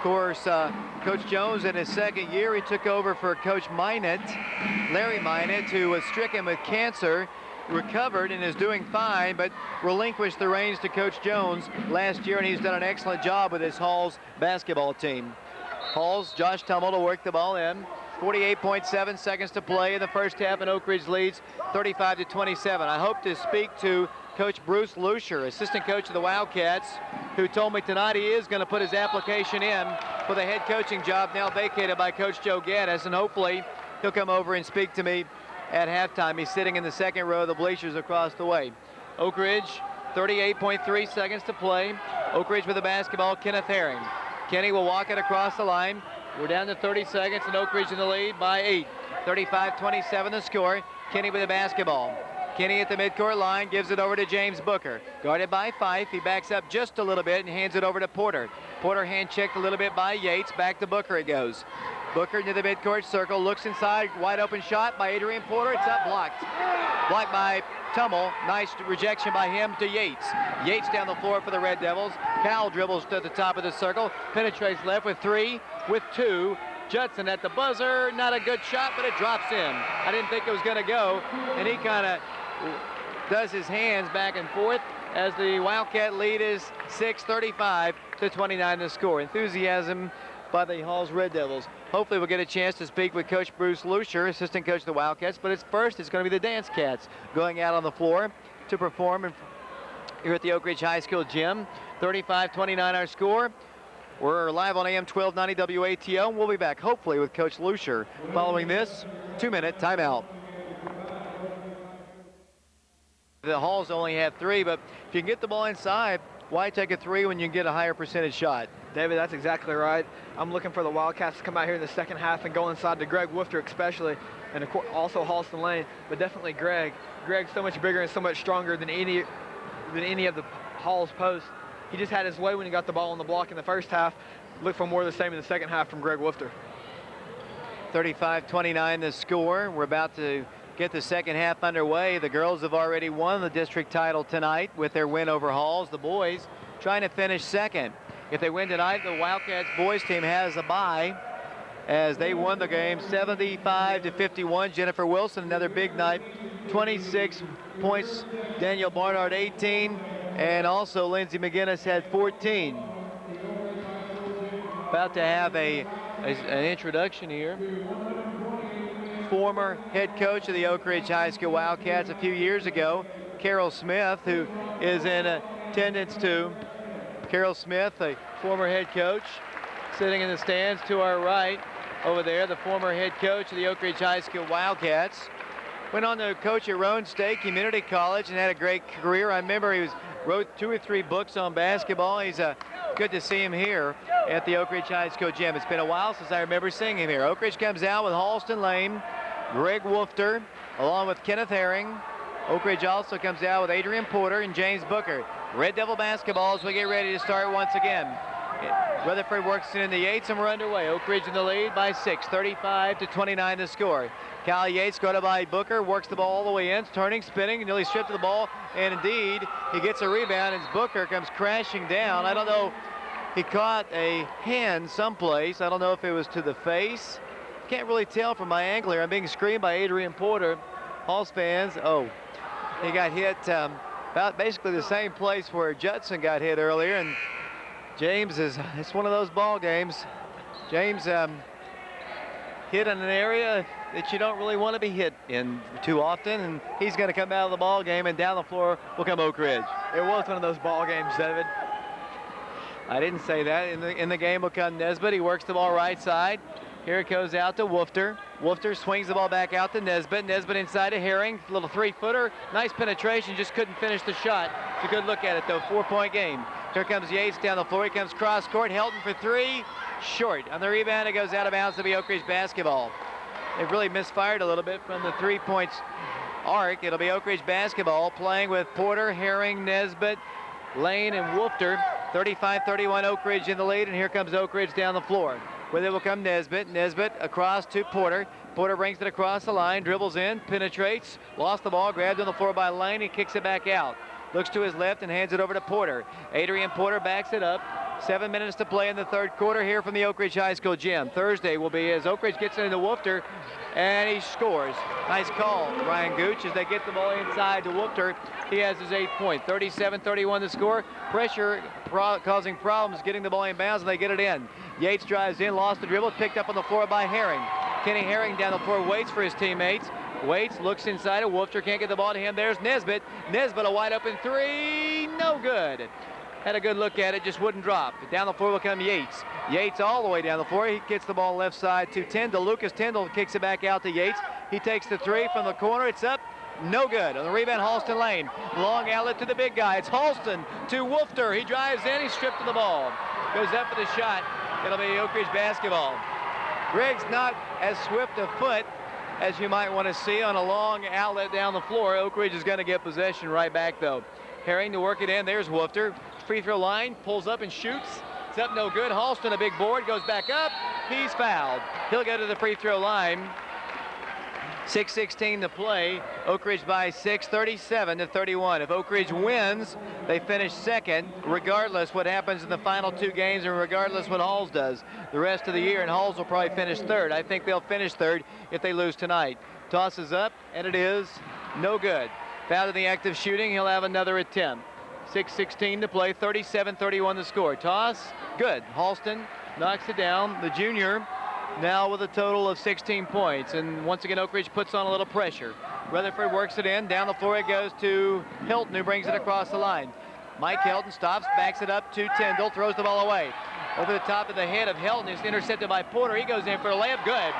course, Coach Jones in his second year, he took over for Coach Minot, Larry Minot, who was stricken with cancer, recovered and is doing fine, but relinquished the reins to Coach Jones last year, and he's done an excellent job with his Halls basketball team. Halls, Josh Tummel to work the ball in. 48.7 seconds to play in the first half, and Oak Ridge leads 35-27. I hope to speak to Coach Bruce Lucier, assistant coach of the Wildcats, who told me tonight he is going to put his application in for the head coaching job now vacated by Coach Joe Gaddis, and hopefully he'll come over and speak to me at halftime. He's sitting in the second row of the bleachers across the way. Oak Ridge, 38.3 seconds to play. Oak Ridge with the basketball, Kenneth Herring. Kenny will walk it across the line. We're down to 30 seconds, and Oak Ridge in the lead by 8. 35-27 the score. Kenny with the basketball. Kenny at the midcourt line gives it over to James Booker. Guarded by Fife. He backs up just a little bit and hands it over to Porter. Porter hand checked a little bit by Yates. Back to Booker it goes. Booker into the midcourt circle. Looks inside. Wide open shot by Adrian Porter. It's up, blocked. Blocked by Tummel. Nice rejection by him to Yates. Yates down the floor for the Red Devils. Cal dribbles to the top of the circle. Penetrates left with 3, with 2. Judson at the buzzer. Not a good shot, but it drops in. I didn't think it was going to go, and he kind of does his hands back and forth as the Wildcat lead is 6, 35-29 the score. Enthusiasm by the Hall's Red Devils. Hopefully we'll get a chance to speak with Coach Bruce Lucier, assistant coach of the Wildcats, but it's going to be the Dance Cats going out on the floor to perform here at the Oak Ridge High School gym. 35-29 our score. We're live on AM 1290 WATO, and we'll be back hopefully with Coach Lucier following this 2-minute timeout. The Halls only have 3, but if you can get the ball inside, why take a 3 when you can get a higher percentage shot? David, that's exactly right. I'm looking for the Wildcats to come out here in the second half and go inside to Greg Woofter especially, and of course also Halston Lane, but definitely Greg. Greg's so much bigger and so much stronger than any of the Hall's posts. He just had his way when he got the ball on the block in the first half. Look for more of the same in the second half from Greg Woofter. 35-29 the score. We're about to get the second half underway. The girls have already won the district title tonight with their win over Halls. The boys trying to finish second. If they win tonight, the Wildcats boys team has a bye as they won the game 75-51. Jennifer Wilson, another big night, 26 points. Danielle Barnard, 18. And also Lindsey McGinnis had 14. About to have an introduction here. Former head coach of the Oak Ridge High School Wildcats a few years ago, Carol Smith, who is in attendance too. Carol Smith, a former head coach, sitting in the stands to our right over there, the former head coach of the Oak Ridge High School Wildcats. Went on to coach at Roan State Community College and had a great career. I remember he wrote 2 or 3 books on basketball. He's good to see him here at the Oak Ridge High School gym. It's been a while since I remember seeing him here. Oak Ridge comes out with Halston Lane, Greg Woofter, along with Kenneth Herring. Oak Ridge also comes out with Adrian Porter and James Booker. Red Devil basketball as we get ready to start once again. Rutherford works it into Yates, and we're underway. Oak Ridge in the lead by 6, 35-29 the score. Cal Yates, guarded by Booker, works the ball all the way in, turning, spinning, nearly stripped of the ball, and indeed, he gets a rebound, and Booker comes crashing down. I don't know, he caught a hand someplace. I don't know if it was to the face. Can't really tell from my angle here. I'm being screened by Adrian Porter. Halls fans, he got hit about basically the same place where Judson got hit earlier, and James it's one of those ball games. James hit in an area that you don't really want to be hit in too often, and he's going to come out of the ball game, and down the floor will come Oak Ridge. It was one of those ball games, David. I didn't say that. In the game will come Nesbitt. He works the ball right side. Here it goes out to Woofter. Woofter swings the ball back out to Nesbitt. Nesbitt inside to Herring. Little 3-footer. Nice penetration. Just couldn't finish the shot. It's a good look at it, though. 4-point game. Here comes Yates down the floor. He comes cross court. Helton for 3. Short. On the rebound, it goes out of bounds to be Oak Ridge basketball. They've really misfired a little bit from the 3-point arc. It'll be Oak Ridge basketball playing with Porter, Herring, Nesbitt, Lane, and Woofter. 35-31 Oak Ridge in the lead, and here comes Oak Ridge down the floor. With it will come Nesbitt. Nesbitt across to Porter. Porter brings it across the line, dribbles in, penetrates, lost the ball, grabbed on the floor by Lane. He kicks it back out. Looks to his left and hands it over to Porter. Adrian Porter backs it up. 7 minutes to play in the third quarter here from the Oak Ridge High School gym. Thursday will be as Oak Ridge gets into Woofter, and he scores. Nice call, Ryan Gooch, as they get the ball inside to Woofter. He has his 8 point. 37-31 the score. Pressure causing problems getting the ball in bounds, and they get it in. Yates drives in, lost the dribble, picked up on the floor by Herring. Kenny Herring down the floor waits for his teammates. Waits, looks inside of Woofter, can't get the ball to him. There's Nesbitt. Nesbitt, a wide open 3, no good. Had a good look at it, just wouldn't drop. Down the floor will come Yates. Yates all the way down the floor. He gets the ball left side to Tyndall. Lucas Tyndall kicks it back out to Yates. He takes the 3 from the corner. It's up No good. On the rebound, Halston Lane. Long outlet to the big guy. It's Halston to Wolfter. He drives in. He's stripped of the ball. Goes up for the shot. It'll be Oak Ridge basketball. Gregg's not as swift of foot as you might want to see on a long outlet down the floor. Oak Ridge is going to get possession right back, though. Herring to work it in. There's Wolfter. Free throw line. Pulls up and shoots. It's up no good. Halston, a big board. Goes back up. He's fouled. He'll go to the free throw line. 6:16 to play. Oak Ridge by 6, 37-31. If Oak Ridge wins, they finish second, regardless what happens in the final two games and regardless what Halls does the rest of the year. And Halls will probably finish third. I think they'll finish third if they lose tonight. Tosses up, and it is no good. Foul in the act of shooting. He'll have another attempt. 6:16 to play. 37-31 the score. Toss, good. Halston knocks it down. The junior now with a total of 16 points. And once again, Oak Ridge puts on a little pressure. Rutherford works it in. Down the floor it goes to Hilton, who brings it across the line. Mike Hilton stops, backs it up to Tyndall, throws the ball away. Over the top of the head of Hilton, is intercepted by Porter. He goes in for a layup, good.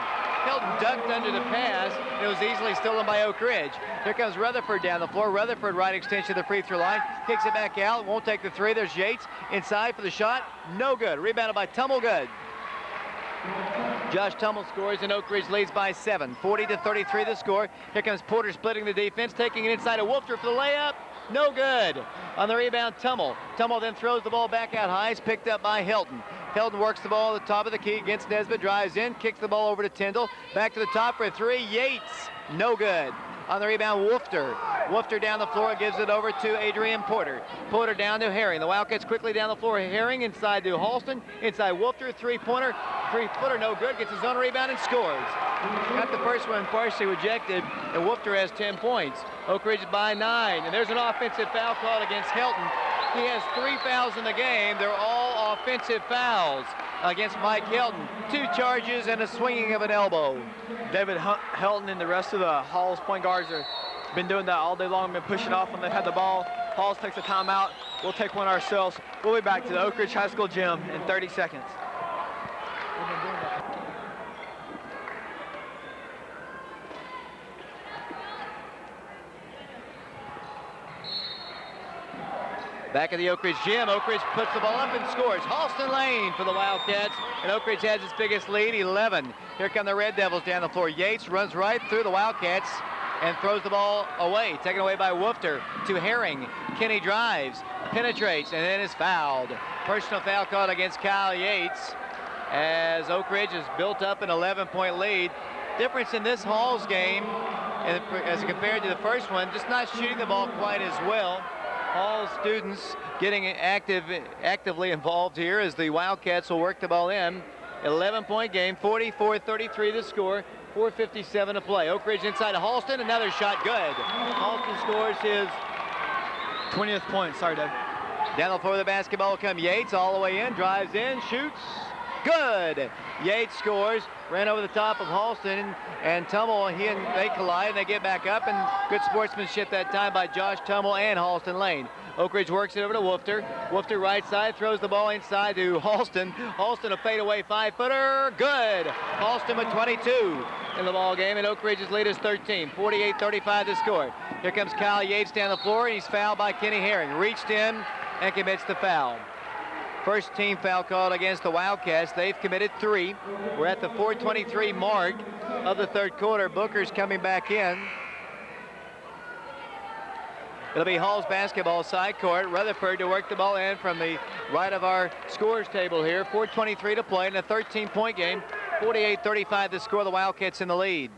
Hilton ducked under the pass. It was easily stolen by Oak Ridge. Here comes Rutherford down the floor. Rutherford right extension of the free throw line. Kicks it back out, won't take the three. There's Yates inside for the shot. No good. Rebounded by Tummel, good. Josh Tummel scores and Oak Ridge leads by 7. 40-33 the score. Here comes Porter splitting the defense, taking it inside of Wolfter for the layup. No good. On the rebound, Tummel. Tummel then throws the ball back out high. It's picked up by Hilton. Hilton works the ball at the top of the key against Nesbitt, drives in, kicks the ball over to Tyndall. Back to the top for a three. Yates, no good. On the rebound, Wolfter. Wolfter down the floor, gives it over to Adrian Porter. Porter down to Herring. The Wildcats quickly down the floor. Herring inside to Halston. Inside Wolfter, three-pointer. Three-footer, no good. Gets his own rebound and scores. Got the first one partially rejected, and Wolfter has 10 points. Oak Ridge by 9. And there's an offensive foul called against Hilton. He has 3 fouls in the game. They're all offensive fouls against Mike Hilton. 2 charges and a swinging of an elbow. David Hilton and the rest of the Halls point guards have been doing that all day long, been pushing off when they've had the ball. Halls takes a timeout. We'll take one ourselves. We'll be back to the Oak Ridge High School gym in 30 seconds. Back at the Oak Ridge gym, Oak Ridge puts the ball up and scores. Halston Lane for the Wildcats, and Oak Ridge has its biggest lead, 11. Here come the Red Devils down the floor. Yates runs right through the Wildcats and throws the ball away. Taken away by Wolfter to Herring. Kenny drives, penetrates, and then is fouled. Personal foul called against Kyle Yates as Oak Ridge has built up an 11-point lead. Difference in this Halls game as compared to the first one, just not shooting the ball quite as well. All students getting actively involved here as the Wildcats will work the ball in. 11-point game, 44-33 the score, 4:57 to play. Oak Ridge inside to Halston, another shot, good. Halston scores his 20th point, sorry, Dave. Down the floor of the basketball will come Yates, all the way in, drives in, shoots, good. Yates scores, ran over the top of Halston and Tummel. They collide and they get back up, and good sportsmanship that time by Josh Tummel and Halston Lane. Oak Ridge works it over to Wolfter. Wolfter right side, throws the ball inside to Halston. Halston a fadeaway 5-footer, good. Halston with 22 in the ball game, and Oak Ridge's lead is 13. 48-35 the score. Here comes Kyle Yates down the floor, and he's fouled by Kenny Herring. Reached in and commits the foul. First team foul called against the Wildcats. They've committed 3. We're at the 4:23 mark of the third quarter. Booker's coming back in. It'll be Hall's basketball side court. Rutherford to work the ball in from the right of our scores table here. 4:23 to play in a 13-point game. 48-35 the score. The Wildcats in the lead.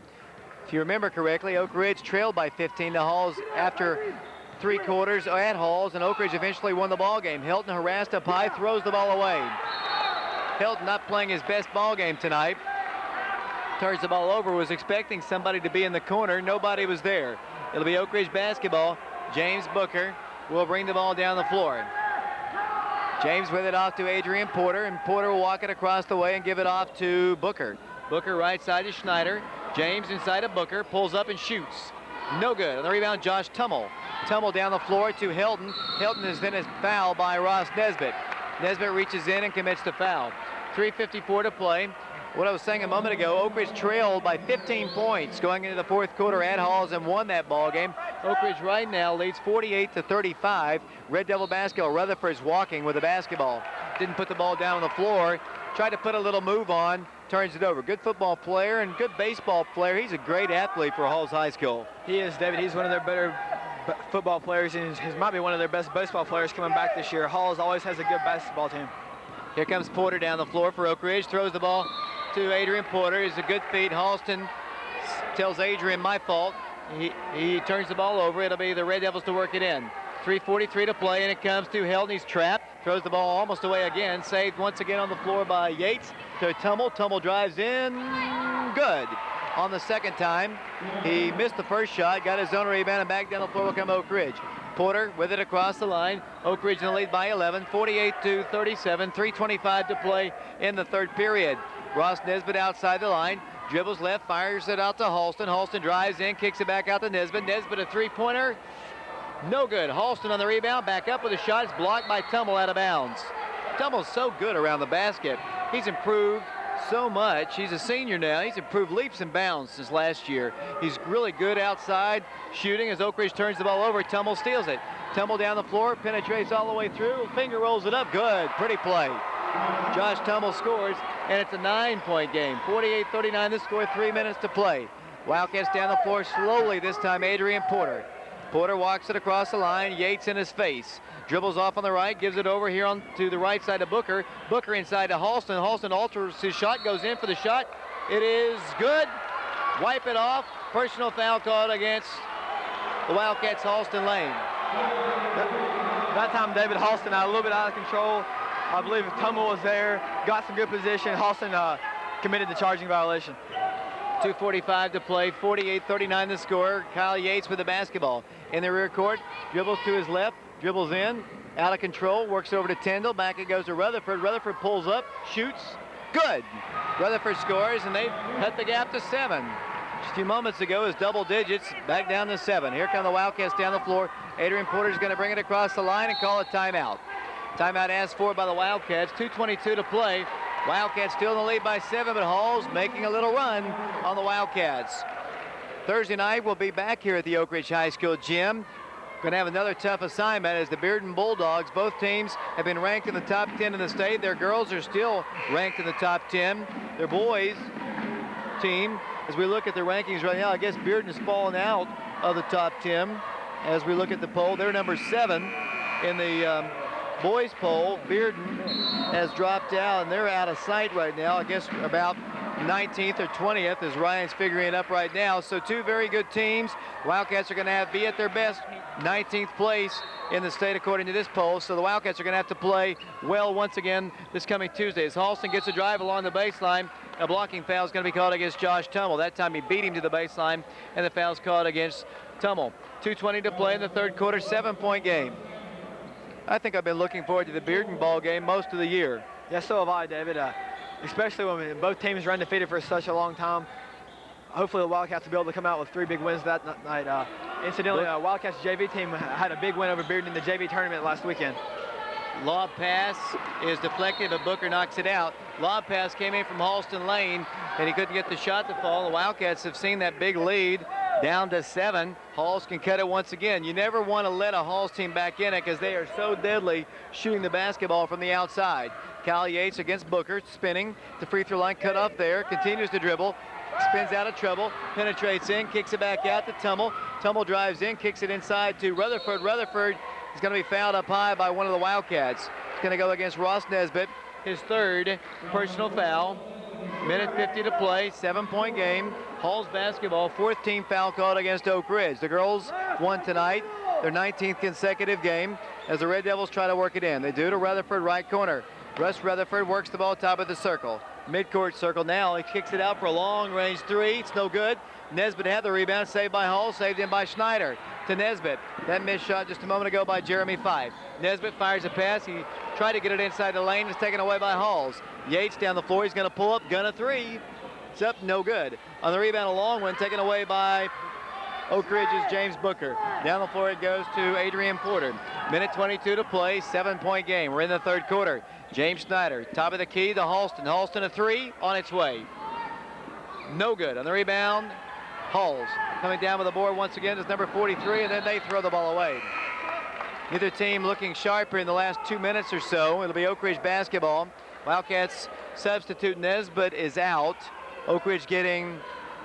If you remember correctly, Oak Ridge trailed by 15 to Halls after 3 quarters at Halls, and Oak Ridge eventually won the ball game. Hilton harassed up high, throws the ball away. Hilton not playing his best ball game tonight. Turns the ball over, was expecting somebody to be in the corner. Nobody was there. It'll be Oak Ridge basketball. James Booker will bring the ball down the floor. James with it off to Adrian Porter, and Porter will walk it across the way and give it off to Booker. Booker right side to Schneider. James inside of Booker, pulls up and shoots. No good. On the rebound, Josh Tummel. Tummel down the floor to Hilton. Hilton is then fouled by Ross Nesbitt. Nesbitt reaches in and commits the foul. 3:54 to play. what I was saying a moment ago, Oak Ridge trailed by 15 points going into the fourth quarter at Halls and won that ball game. Oak Ridge right now leads 48-35. Red Devil basketball. Rutherford's walking with the basketball. Didn't put the ball down on the floor. Tried to put a little move on. Turns it over. Good football player and good baseball player. He's a great athlete for Halls High School. He is, David. He's one of their better football players, and he might be one of their best baseball players coming back this year. Halls always has a good basketball team. Here comes Porter down the floor for Oak Ridge. Throws the ball to Adrian Porter. It's a good feed. Halston tells Adrian, my fault. He turns the ball over. It'll be the Red Devils to work it in. 3:43 to play, and it comes to Heldon. He's trapped. Throws the ball almost away again. Saved once again on the floor by Yates to Tummel. Tummel drives in. Good. On the second time, he missed the first shot, got his own rebound, and back down the floor will come Oak Ridge. Porter with it across the line. Oak Ridge in the lead by 11, 48-37, 3:25 to play in the third period. Ross Nesbitt outside the line, dribbles left, fires it out to Halston. Halston drives in, kicks it back out to Nesbitt. Nesbitt a three-pointer, no good. Halston on the rebound, back up with a shot. It's blocked by Tummel out of bounds. Tummel's so good around the basket. He's improved so much. He's a senior now. He's improved leaps and bounds since last year. He's really good outside shooting as Oak Ridge turns the ball over. Tummel steals it. Tummel down the floor, penetrates all the way through, finger rolls it up. Good, pretty play. Josh Tummel scores, and it's a 9-point game. 48-39, the score, 3 minutes to play. Wildcats down the floor slowly this time, Adrian Porter. Porter walks it across the line, Yates in his face. Dribbles off on the right, gives it over here on to the right side of Booker. Booker inside to Halston. Halston alters his shot, goes in for the shot. It is good. Wipe it off. Personal foul called against the Wildcats, Halston Lane. That time, David, Halston a little bit out of control. I believe Tummel was there, got some good position. Halston committed the charging violation. 2:45 to play, 48-39 the score. Kyle Yates with the basketball. In the rear court, dribbles to his left, dribbles in, out of control, works over to Tyndall, back it goes to Rutherford. Rutherford pulls up, shoots, good. Rutherford scores, and they cut the gap to 7. Just a few moments ago, it was double digits, back down to 7. Here come the Wildcats down the floor. Adrian Porter's going to bring it across the line and call a timeout. Timeout asked for by the Wildcats, 2:22 to play. Wildcats still in the lead by 7, but Hall's making a little run on the Wildcats. Thursday night, we'll be back here at the Oak Ridge High School gym. Going to have another tough assignment as the Bearden Bulldogs. Both teams have been ranked in the top 10 in the state. Their girls are still ranked in the top 10. Their boys team, as we look at the rankings right now, I guess Bearden's fallen out of the top 10. As we look at the poll, they're number 7 in the boys poll. Bearden has dropped out, and they're out of sight right now. I guess about 19th or 20th as Ryan's figuring it up right now. So two very good teams. Wildcats are going to be at their best 19th place in the state according to this poll. So the Wildcats are going to have to play well once again this coming Tuesday. As Halston gets a drive along the baseline, a blocking foul is going to be called against Josh Tummel. That time he beat him to the baseline, and the foul's called against Tummel. 2:20 to play in the third quarter, 7-point game. I think I've been looking forward to the Bearden ball game most of the year. Yeah, so have I, David. Especially when both teams are undefeated for such a long time. Hopefully the Wildcats will be able to come out with 3 big wins that night. Incidentally, Wildcats JV team had a big win over Bearden in the JV tournament last weekend. Lob pass is deflected, but Booker knocks it out. Lob pass came in from Halston Lane, and he couldn't get the shot to fall. The Wildcats have seen that big lead down to 7. Halls can cut it once again. You never want to let a Halls team back in it because they are so deadly shooting the basketball from the outside. Kyle Yates against Booker, spinning. The free throw line cut off there, continues to dribble, spins out of trouble, penetrates in, kicks it back out to Tummel. Tummel drives in, kicks it inside to Rutherford. Rutherford is going to be fouled up high by one of the Wildcats. It's going to go against Ross Nesbitt, his 3rd personal foul. Minute 50 to play, 7-point game. Halls basketball, 4th team foul called against Oak Ridge. The girls won tonight, their 19th consecutive game, as the Red Devils try to work it in. They do to Rutherford, right corner. Russ Rutherford works the ball top of the circle. Midcourt circle now, he kicks it out for a long-range 3. It's no good. Nesbitt had the rebound, saved by Hall, saved in by Schneider to Nesbitt. That missed shot just a moment ago by Jeremy Fife. Nesbitt fires a pass. He tried to get it inside the lane. It's taken away by Halls. Yates down the floor. He's going to pull up, gun a 3. It's up, no good. On the rebound, a long one taken away by Oak Ridge's James Booker. Down the floor it goes to Adrian Porter. Minute 22 to play, 7-point game. We're in the third quarter. James Snyder, top of the key to Halston. Halston a three on its way. No good. On the rebound, Halls coming down with the board once again is number 43, and then they throw the ball away. Neither team looking sharper in the last 2 minutes or so. It'll be Oak Ridge basketball. Wildcats substitute Nesbitt is out. Oak Ridge getting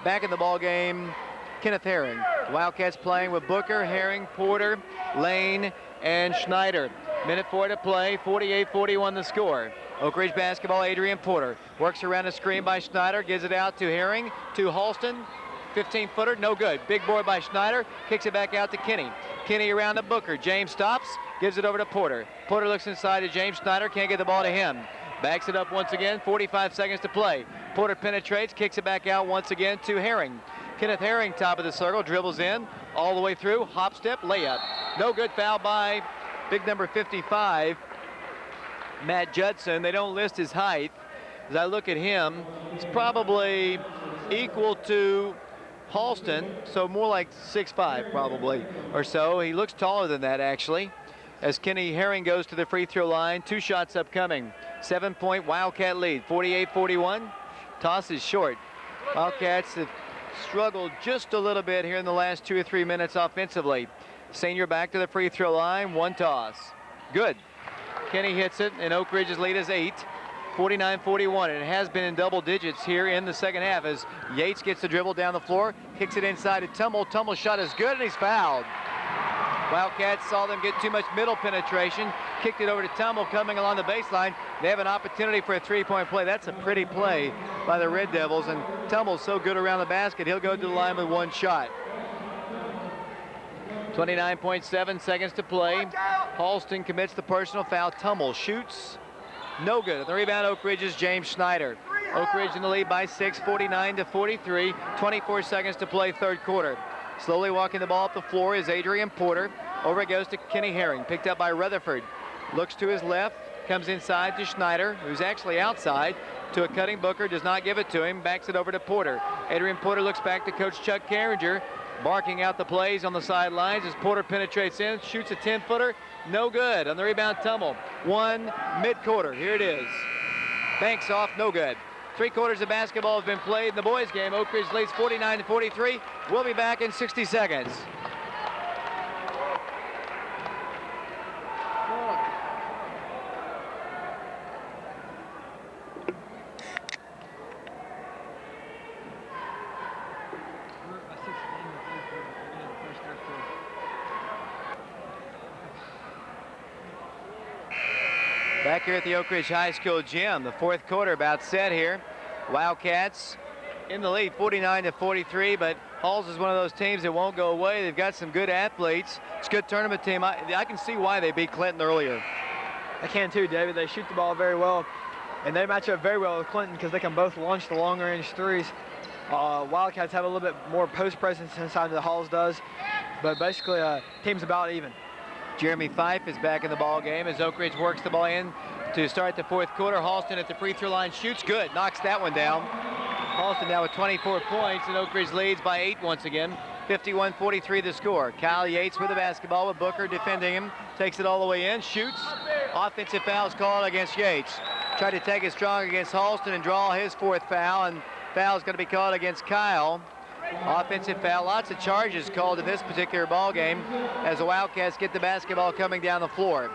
back in the ball game Kenneth Herring. Wildcats playing with Booker, Herring, Porter, Lane, and Schneider. Minute 4 to play, 48-41 the score. Oak Ridge basketball, Adrian Porter works around the screen by Schneider, gives it out to Herring, to Halston. 15-footer, no good. Big board by Schneider, kicks it back out to Kenny. Kenny around to Booker. James stops, gives it over to Porter. Porter looks inside to James Schneider, can't get the ball to him. Backs it up once again, 45 seconds to play. Porter penetrates, kicks it back out once again to Herring. Kenneth Herring, top of the circle, dribbles in, all the way through, hop step, layup. No good, foul by big number 55, Matt Judson. They don't list his height. As I look at him, it's probably equal to Halston, so more like 6'5" probably or so. He looks taller than that actually. As Kenny Herring goes to the free throw line, 2 shots upcoming. 7-point Wildcat lead, 48-41. Toss is short. Wildcats have struggled just a little bit here in the last 2 or 3 minutes offensively. Senior back to the free throw line, 1 toss. Good. Kenny hits it, and Oak Ridge's lead is 8. 49-41, and it has been in double digits here in the second half as Yates gets the dribble down the floor, kicks it inside to Tummel. Tummel's shot is good, and he's fouled. Wildcats saw them get too much middle penetration, kicked it over to Tummel coming along the baseline. They have an opportunity for a 3-point play. That's a pretty play by the Red Devils, and Tummel's so good around the basket, he'll go to the line with 1 shot. 29.7 seconds to play. Halston commits the personal foul. Tummel shoots. No good. The rebound, Oak Ridge's James Schneider. Oak Ridge in the lead by 6, 49-43. 24 seconds to play, third quarter. Slowly walking the ball up the floor is Adrian Porter. Over it goes to Kenny Herring, picked up by Rutherford. Looks to his left, comes inside to Schneider, who's actually outside, to a cutting Booker, does not give it to him, backs it over to Porter. Adrian Porter looks back to Coach Chuck Carringer, barking out the plays on the sidelines as Porter penetrates in, shoots a 10-footer, no good. On the rebound, Tummel. 1 mid-quarter, here it is. Banks off, no good. 3 quarters of basketball have been played in the boys' game. Oak Ridge leads 49-43. We'll be back in 60 seconds. Back here at the Oak Ridge High School gym, the fourth quarter about set here. Wildcats in the lead, 49-43, but Halls is one of those teams that won't go away. They've got some good athletes. It's a good tournament team. I can see why they beat Clinton earlier. I can too, David. They shoot the ball very well, and they match up very well with Clinton because they can both launch the long-range threes. Wildcats have a little bit more post presence inside than the Halls does, but basically team's about even. Jeremy Fife is back in the ball game as Oak Ridge works the ball in to start the fourth quarter. Halston at the free throw line shoots good, knocks that one down. Halston now with 24 points, and Oak Ridge leads by 8 once again. 51-43 the score. Kyle Yates with the basketball with Booker defending him. Takes it all the way in, shoots. Offensive foul's called against Yates. Tried to take it strong against Halston and draw his 4th foul, and foul's going to be called against Kyle. Offensive foul, lots of charges called in this particular ball game as the Wildcats get the basketball coming down the floor.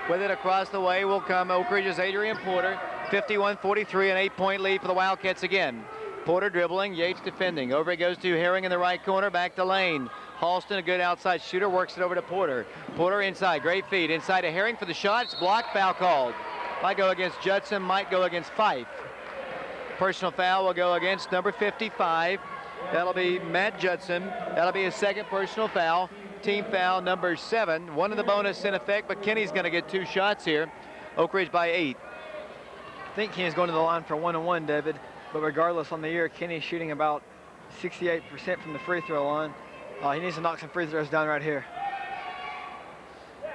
With it across the way will come Oak Ridge's Adrian Porter. 51-43, an 8-point lead for the Wildcats again. Porter dribbling, Yates defending. Over it goes to Herring in the right corner, back to Lane. Halston, a good outside shooter, works it over to Porter. Porter inside, great feed. Inside to Herring for the shot, it's blocked, foul called. Might go against Judson, might go against Fife. Personal foul will go against number 55. That'll be Matt Judson. That'll be his 2nd personal foul. Team foul number 7. 1 in the bonus in effect, but Kenny's going to get 2 shots here. Oak Ridge by 8. I think Kenny's going to the line for 1-1, David. But regardless, on the year, Kenny's shooting about 68% from the free throw line. He needs to knock some free throws down right here.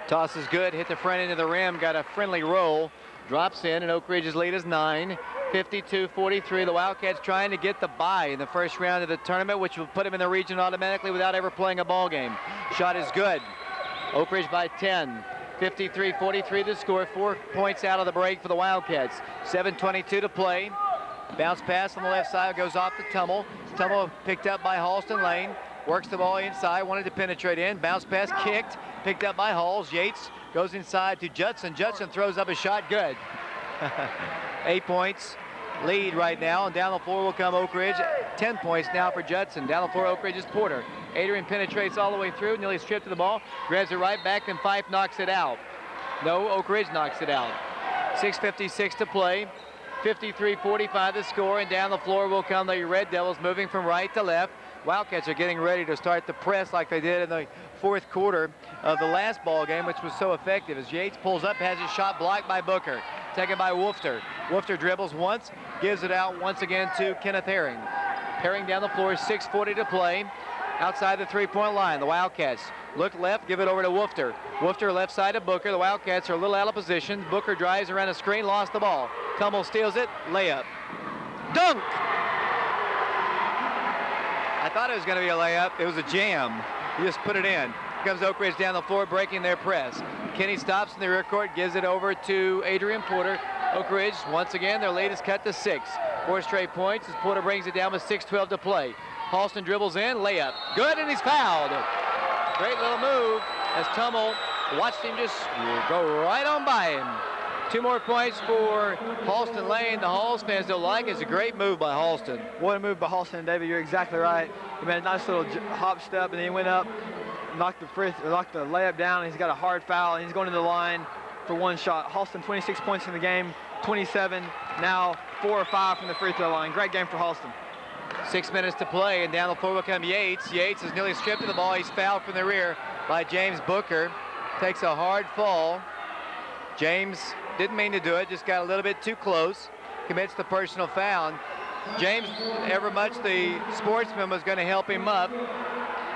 Toss is good. Hit the front end of the rim. Got a friendly roll. Drops in, and Oak Ridge's lead is 9. 52-43. The Wildcats trying to get the bye in the first round of the tournament, which will put them in the region automatically without ever playing a ball game. Shot is good. Oak Ridge by 10. 53-43 the score. 4 points out of the break for the Wildcats. 7:22 to play. Bounce pass on the left side goes off to Tummel. Tummel picked up by Halston Lane. Works the ball inside, wanted to penetrate in. Bounce pass kicked, picked up by Halls. Yates goes inside to Judson. Judson throws up a shot, good. 8 points lead right now, and down the floor will come Oak Ridge. 10 points now for Judson. Down the floor, Oak Ridge is Porter. Adrian penetrates all the way through, nearly stripped to the ball, grabs it right back, then Fife knocks it out. No, Oak Ridge knocks it out. 6:56 to play. 53-45 the score, and down the floor will come the Red Devils, moving from right to left. Wildcats are getting ready to start the press like they did in the fourth quarter of the last ball game, which was so effective. As Yates pulls up, has his shot blocked by Booker. Taken by Woofter. Woofter dribbles once, gives it out once again to Kenneth Herring. Herring down the floor, 6:40 to play. Outside the three-point line, the Wildcats look left, give it over to Woofter. Woofter left side of Booker. The Wildcats are a little out of position. Booker drives around a screen, lost the ball. Tummel steals it, layup. Dunk! I thought it was going to be a layup. It was a jam. He just put it in. Here comes Oak Ridge down the floor, breaking their press. Kenny stops in the rear court, gives it over to Adrian Porter. Oak Ridge, once again, their lead is cut to 6. 4 straight points as Porter brings it down with 6:12 to play. Halston dribbles in, layup. Good, and he's fouled. Great little move as Tummel watched him just go right on by him. 2 more points for Halston Lane. The Halls fans don't like it. It's a great move by Halston. What a move by Halston, David. You're exactly right. He made a nice little hop step, and then he went up, knocked the layup down, and he's got a hard foul, and he's going to the line for 1 shot. Halston, 26 points in the game, 27, now 4 or 5 from the free throw line. Great game for Halston. 6 minutes to play, and down the floor will come Yates. Yates is nearly stripped of the ball. He's fouled from the rear by James Booker. Takes a hard fall. James didn't mean to do it, just got a little bit too close. Commits the personal foul. James, ever much the sportsman, was going to help him up.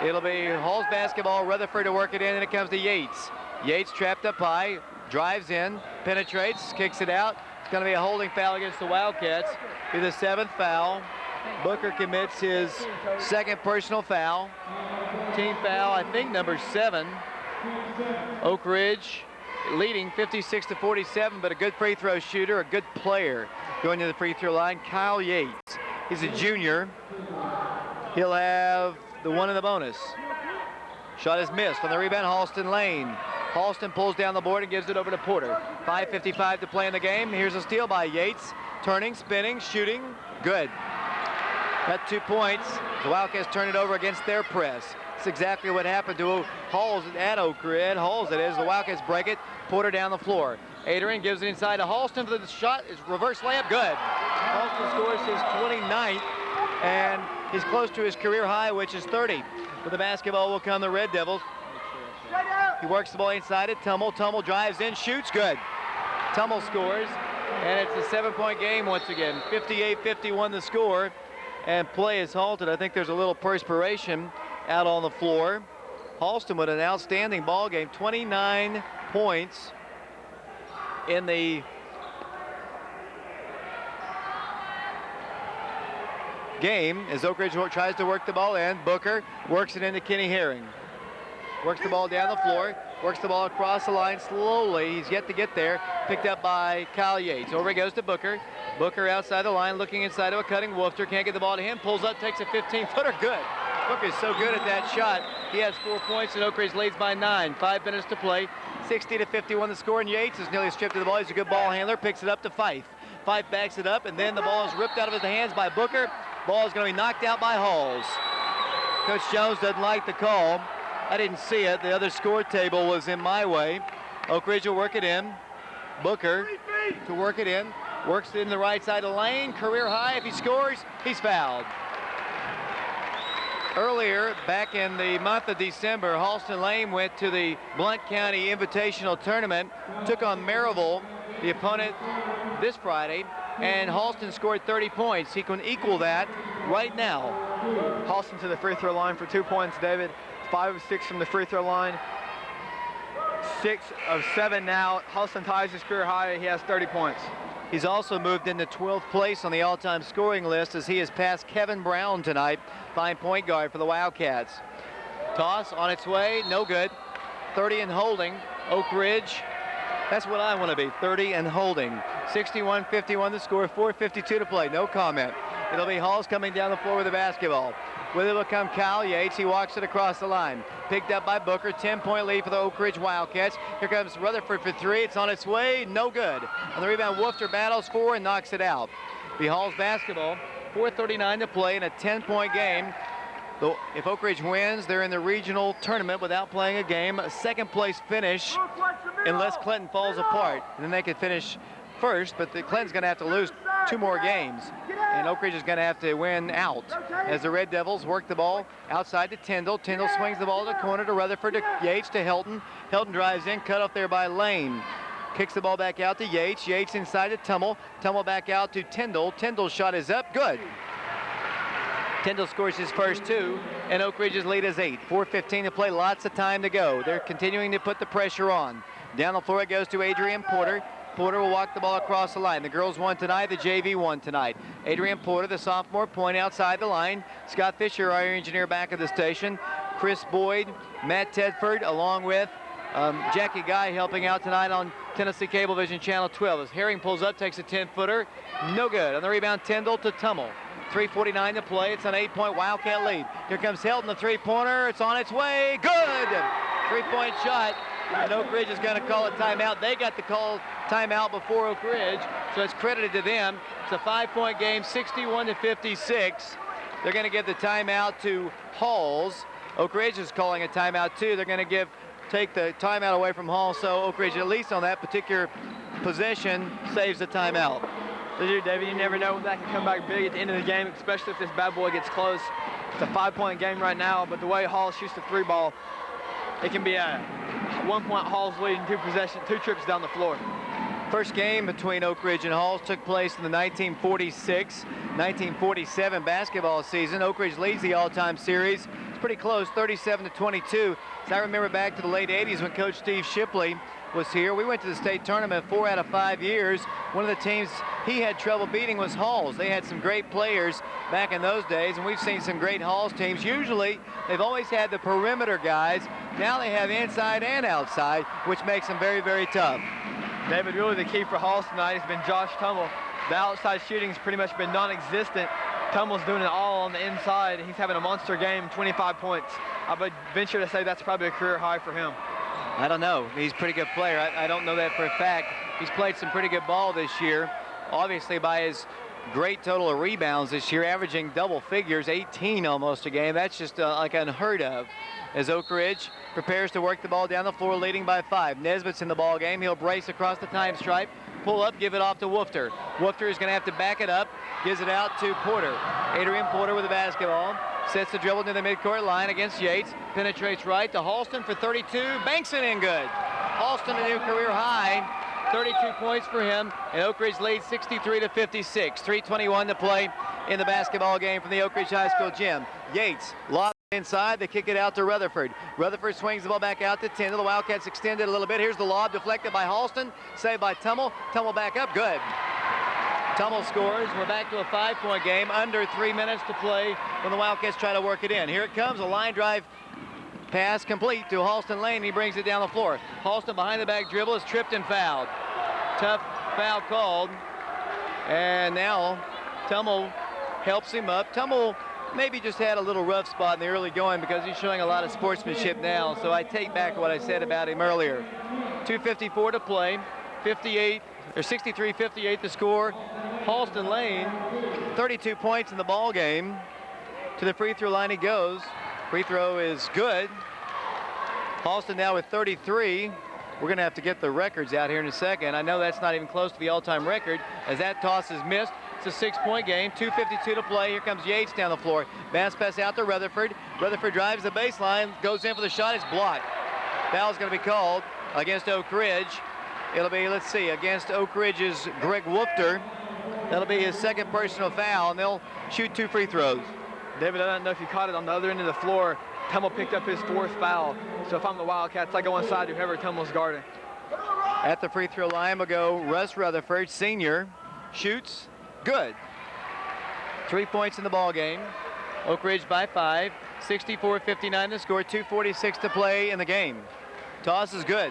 It'll be Hall's basketball, Rutherford to work it in, and it comes to Yates. Yates trapped up high, drives in, penetrates, kicks it out. It's going to be a holding foul against the Wildcats. Be the 7th foul. Booker commits his 2nd personal foul. Team foul, I think, number 7. Oak Ridge leading 56-47, but a good free throw shooter, a good player going to the free throw line. Kyle Yates. He's a junior. He'll have the 1 in the bonus. Shot is missed on the rebound. Halston Lane. Halston pulls down the board and gives it over to Porter. 5:55 to play in the game. Here's a steal by Yates. Turning, spinning, shooting. Good. Got 2 points. The Wildcats turn it over against their press. That's exactly what happened to Halls at Oak Ridge. Halls, it is. The Wildcats break it. Porter down the floor. Adrian gives it inside to Halston for the shot. It's reverse layup. Good. Halston scores his 29th, and he's close to his career high, which is 30. With the basketball will come the Red Devils. He works the ball inside it. Tummel drives in, shoots. Good. Tummel scores, and it's a 7-point game once again. 58-51 the score, and play is halted. I think there's a little perspiration out on the floor. Halston with an outstanding ball game. 29 points in the game as Oak Ridge tries to work the ball in. Booker works it into Kenny Herring. Works the ball down the floor. Works the ball across the line slowly. He's yet to get there. Picked up by Kyle Yates. Over he goes to Booker. Booker outside the line, looking inside of a cutting Woofter. Can't get the ball to him. Pulls up, takes a 15-footer. Good. Booker's so good at that shot. He has 4 points, and Oak Ridge leads by 9. 5 minutes to play. 60-51 the score, and Yates is nearly stripped of the ball. He's a good ball handler. Picks it up to Fife. Fife backs it up, and then the ball is ripped out of his hands by Booker. Ball is going to be knocked out by Halls. Coach Jones doesn't like the call. I didn't see it. The other score table was in my way. Oak Ridge will work it in. Booker to work it in. Works it in the right side of the lane. Career high. If he scores, he's fouled. Earlier, back in the month of December, Halston Lane went to the Blount County Invitational Tournament, took on Maryville, the opponent, this Friday, and Halston scored 30 points. He can equal that right now. Halston to the free throw line for 2 points, David. 5 of 6 from the free throw line. 6 of 7 now. Halston ties his career high. He has 30 points. He's also moved into 12th place on the all-time scoring list as he has passed Kevin Brown tonight, fine point guard for the Wildcats. Toss on its way, no good. 30 and holding. Oak Ridge, that's what I want to be, 30 and holding. 61-51 the score, 4:52 to play, no comment. It'll be Halls coming down the floor with the basketball. With it will come Kyle Yates. He walks it across the line. Picked up by Booker. 10-point lead for the Oak Ridge Wildcats. Here comes Rutherford for three. It's on its way. No good. On the rebound, Woofter battles for and knocks it out. Be Halls basketball. 4:39 to play in a 10-point game. So if Oak Ridge wins, they're in the regional tournament without playing a game. A second-place finish unless Clinton falls apart. And then they could finish first, but Clinton's going to have to lose 2 more games. And Oak Ridge is going to have to win out as the Red Devils work the ball outside to Tyndall. Tyndall swings the ball to the corner to Rutherford, to Yates, to Helton. Helton drives in, cut off there by Lane. Kicks the ball back out to Yates. Yates inside to Tummel. Tummel back out to Tyndall. Tyndall's shot is up. Good. Tyndall scores his first 2, and Oak Ridge's lead is 8. 4:15 to play. Lots of time to go. They're continuing to put the pressure on. Down the floor it goes to Adrian Porter. Porter will walk the ball across the line. The girls won tonight. The JV won tonight. Adrian Porter, the sophomore, point outside the line. Scott Fisher, our engineer, back at the station. Chris Boyd, Matt Tedford, along with Jackie Guy helping out tonight on Tennessee Cablevision Channel 12. As Herring pulls up, takes a 10-footer. No good. On the rebound, Tyndall to Tummel. 3:49 to play. It's an 8-point Wildcat lead. Here comes Helton, the three-pointer. It's on its way. Good! 3-point shot. And Oak Ridge is going to call a timeout. They got the call timeout before Oak Ridge, so it's credited to them. It's a 5-point game, 61-56. They're going to give the timeout to Halls. Oak Ridge is calling a timeout too. They're going to take the timeout away from Halls, so Oak Ridge, at least on that particular possession, saves the timeout. So, David, you never know when that can come back big at the end of the game, especially if this bad boy gets close. It's a 5-point game right now, but the way Halls shoots the 3 ball, it can be a 1-point Halls lead in 2 trips down the floor. First game between Oak Ridge and Halls took place in the 1946-1947 basketball season. Oak Ridge leads the all-time series. It's pretty close, 37-22. So I remember back to the late 80s when Coach Steve Shipley was here. We went to the state tournament 4 out of 5 years. One of the teams he had trouble beating was Halls. They had some great players back in those days, and we've seen some great Halls teams. Usually, they've always had the perimeter guys. Now they have inside and outside, which makes them very, very tough. David, really the key for Halls tonight has been Josh Tummel. The outside shooting's pretty much been non-existent. Tummel's doing it all on the inside. He's having a monster game, 25 points. I would venture to say that's probably a career high for him. I don't know. He's a pretty good player. I don't know that for a fact. He's played some pretty good ball this year, obviously by his great total of rebounds this year, averaging double figures, 18 almost a game. That's just like unheard of. As Oak Ridge prepares to work the ball down the floor, leading by 5. Nesbitt's in the ball game. He'll brace across the time stripe, pull up, give it off to Woofter. Woofter is going to have to back it up, gives it out to Porter. Adrian Porter with the basketball. Sets the dribble to the midcourt line against Yates. Penetrates right to Halston for 32. Banks it in good. Halston a new career high. 32 points for him. And Oak Ridge leads 63-56. 3:21 to play in the basketball game from the Oak Ridge High School gym. Yates lob inside. They kick it out to Rutherford. Rutherford swings the ball back out to Tyndall. The Wildcats extended a little bit. Here's the lob deflected by Halston. Saved by Tummel. Tummel back up. Good. Tummel scores. We're back to a 5-point game. Under 3 minutes to play when the Wildcats try to work it in. Here it comes. A line drive pass complete to Halston Lane. He brings it down the floor. Halston behind the back dribble is tripped and fouled. Tough foul called. And now Tummel helps him up. Tummel maybe just had a little rough spot in the early going because he's showing a lot of sportsmanship now. So I take back what I said about him earlier. 2:54 to play. 63-58 the score. Halston Lane, 32 points in the ball game. To the free throw line he goes. Free throw is good. Halston now with 33. We're going to have to get the records out here in a second. I know that's not even close to the all-time record as that toss is missed. It's a 6-point game. 2:52 to play. Here comes Yates down the floor. Bounce pass out to Rutherford. Rutherford drives the baseline, goes in for the shot. It's blocked. Foul's going to be called against Oak Ridge. It'll be, let's see, against Oak Ridge's Greg Woofter. That'll be his second personal foul, and they'll shoot 2 free throws. David, I don't know if you caught it on the other end of the floor. Tummel picked up his 4th foul. So if I'm the Wildcats, I go inside to whoever Tummel's guarding. At the free throw line will go Russ Rutherford, senior. Shoots. Good. 3 points in the ball game. Oak Ridge by 5. 64-59 to score. 2:46 to play in the game. Toss is good.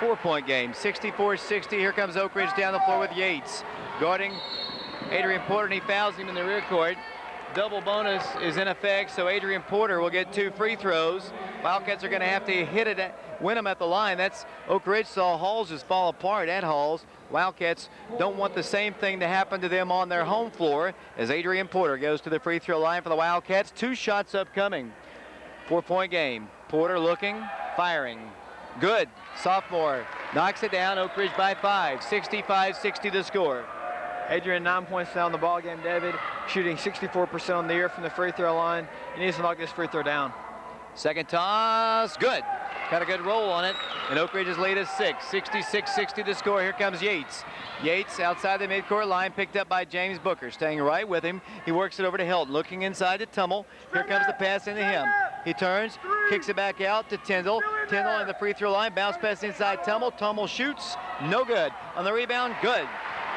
4-point game. 64-60. Here comes Oak Ridge down the floor with Yates guarding Adrian Porter, and he fouls him in the rear court. Double bonus is in effect, so Adrian Porter will get 2 free throws. Wildcats are going to have to hit it, win them at the line. That's Oak Ridge saw Halls just fall apart at Halls. Wildcats don't want the same thing to happen to them on their home floor as Adrian Porter goes to the free throw line for the Wildcats. 2 shots upcoming. 4-point game. Porter looking, firing. Good. Sophomore knocks it down. Oak Ridge by 5. 65-60 the score. Adrian 9 points down the ball game, David, shooting 64% on the year from the free throw line. He needs to knock this free throw down. Second toss, good. Got a good roll on it, and Oak Ridge's lead is 6. 66-60 the score. Here comes Yates. Yates outside the midcourt line, picked up by James Booker, staying right with him. He works it over to Hilton, looking inside to Tummel. Here comes the pass into him. He turns, kicks it back out to Tyndall. Tyndall in the free throw line, bounce pass inside Tummel. Tummel shoots, no good. On the rebound, good.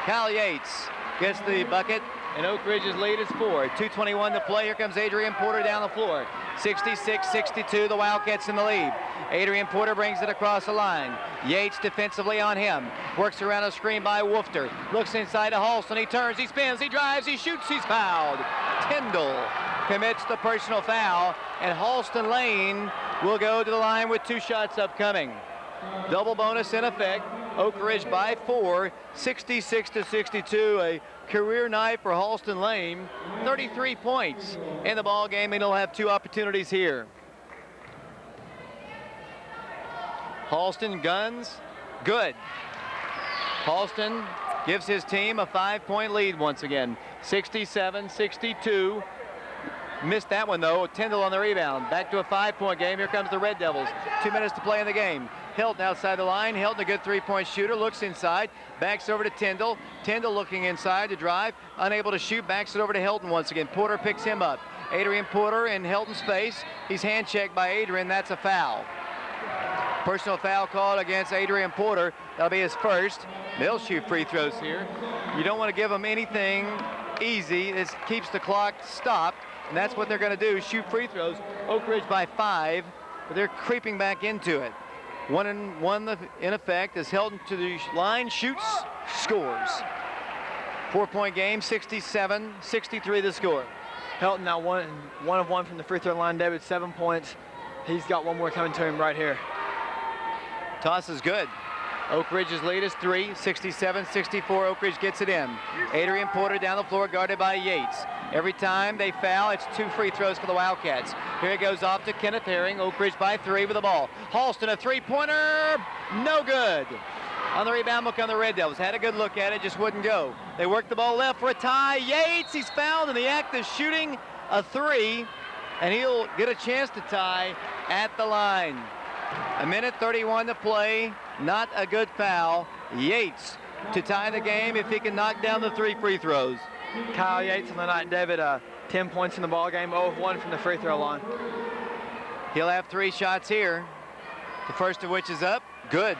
Kyle Yates gets the bucket, and Oak Ridge's lead is 4. 2:21 to play. Here comes Adrian Porter down the floor. 66-62, the Wildcats in the lead. Adrian Porter brings it across the line. Yates defensively on him. Works around a screen by Woofter. Looks inside to Halston. He turns, he spins, he drives, he shoots, he's fouled. Tyndall commits the personal foul, and Halston Lane will go to the line with 2 shots upcoming. Double bonus in effect. Oak Ridge by 4, 66-62. A career night for Halston Lane. 33 points in the ball game, and he'll have 2 opportunities here. Halston guns, good. Halston gives his team a 5-point lead once again. 67-62. Missed that one though. Tyndall on the rebound. Back to a 5-point game. Here comes the Red Devils. 2 minutes to play in the game. Hilton outside the line. Hilton, a good 3-point shooter, looks inside, backs over to Tyndall. Tyndall looking inside to drive, unable to shoot, backs it over to Hilton once again. Porter picks him up. Adrian Porter in Hilton's face. He's hand checked by Adrian. That's a foul. Personal foul called against Adrian Porter. That'll be his first. They'll shoot free throws here. You don't want to give them anything easy. This keeps the clock stopped, and that's what they're going to do, shoot free throws. Oak Ridge by 5, but they're creeping back into it. 1-1 in effect as Hilton to the line, shoots, scores. 4-point game, 67-63 the score. Hilton now one of one from the free throw line. David, 7 points. He's got one more coming to him right here. Toss is good. Oak Ridge's lead is 3, 67-64. Oak Ridge gets it in. Adrian Porter down the floor, guarded by Yates. Every time they foul, it's 2 free throws for the Wildcats. Here it goes off to Kenneth Herring. Oak Ridge by 3 with the ball. Halston, a 3-pointer, no good. On the rebound will come the Red Devils. Had a good look at it, just wouldn't go. They work the ball left for a tie. Yates, he's fouled in the act of shooting a 3, and he'll get a chance to tie at the line. 1:31 to play. Not a good foul. Yates to tie the game if he can knock down the 3 free throws. Kyle Yates on the night, David, 10 points in the ball game, 0 of 1 from the free throw line. He'll have 3 shots here. The first of which is up. Good.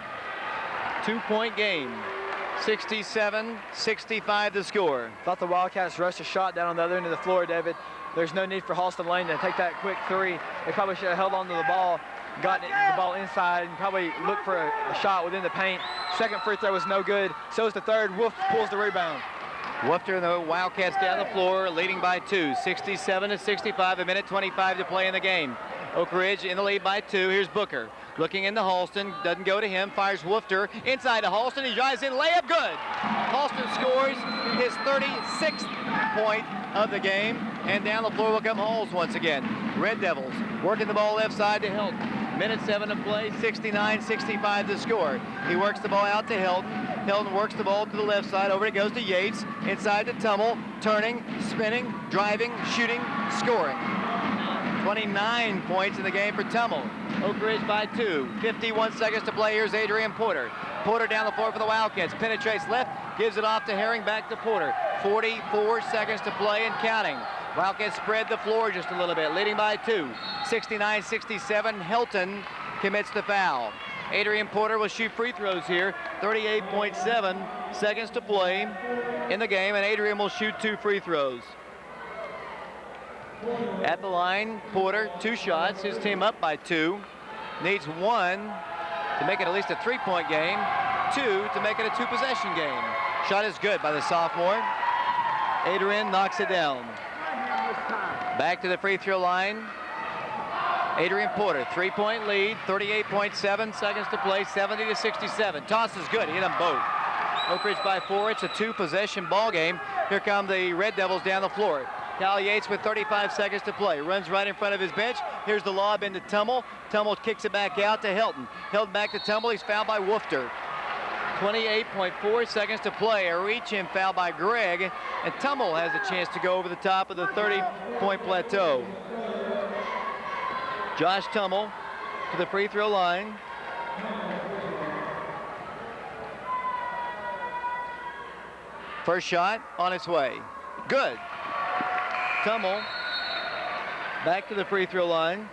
2-point game. 67-65 the score. Thought the Wildcats rushed a shot down on the other end of the floor, David. There's no need for Halston Lane to take that quick 3. They probably should have held on to the ball, gotten the ball inside, and probably looked for a shot within the paint. Second free throw was no good. So is the third. Wolf pulls the rebound. Woofter and the Wildcats down the floor, leading by 2, 67-65, 1:25 to play in the game. Oak Ridge in the lead by 2. Here's Booker looking into Halston, doesn't go to him, fires Woofter inside to Halston. He drives in, layup, good. Halston scores his 36th point of the game, and down the floor will come Halls once again. Red Devils working the ball left side to Hilton. 1:07 to play, 69-65 the score. He works the ball out to Hilton. Hilton works the ball to the left side. Over it goes to Yates. Inside to Tummel. Turning, spinning, driving, shooting, scoring. 29 points in the game for Tummel. Oak Ridge by 2. 51 seconds to play. Here's Adrian Porter. Porter down the floor for the Wildcats. Penetrates left, gives it off to Herring, back to Porter. 44 seconds to play and counting. Wildcats spread the floor just a little bit, leading by 2. 69-67. Hilton commits the foul. Adrian Porter will shoot free throws here. 38.7 seconds to play in the game, and Adrian will shoot 2 free throws. At the line, Porter, 2 shots. His team up by 2. Needs 1 to make it at least a 3-point game, 2 to make it a 2-possession game. Shot is good by the sophomore. Adrian knocks it down. Back to the free throw line. Adrian Porter, 3-point lead, 38.7 seconds to play, 70-67. Toss is good, he hit them both. Oak Ridge by 4, it's a 2-possession ball game. Here come the Red Devils down the floor. Cal Yates with 35 seconds to play. Runs right in front of his bench. Here's the lob into Tummel. Tummel kicks it back out to Helton. Helton back to Tummel. He's fouled by Woofter. 28.4 seconds to play. A reach-in foul by Gregg. And Tummel has a chance to go over the top of the 30-point plateau. Josh Tummel to the free throw line. First shot on its way. Good. Tummel back to the free throw line.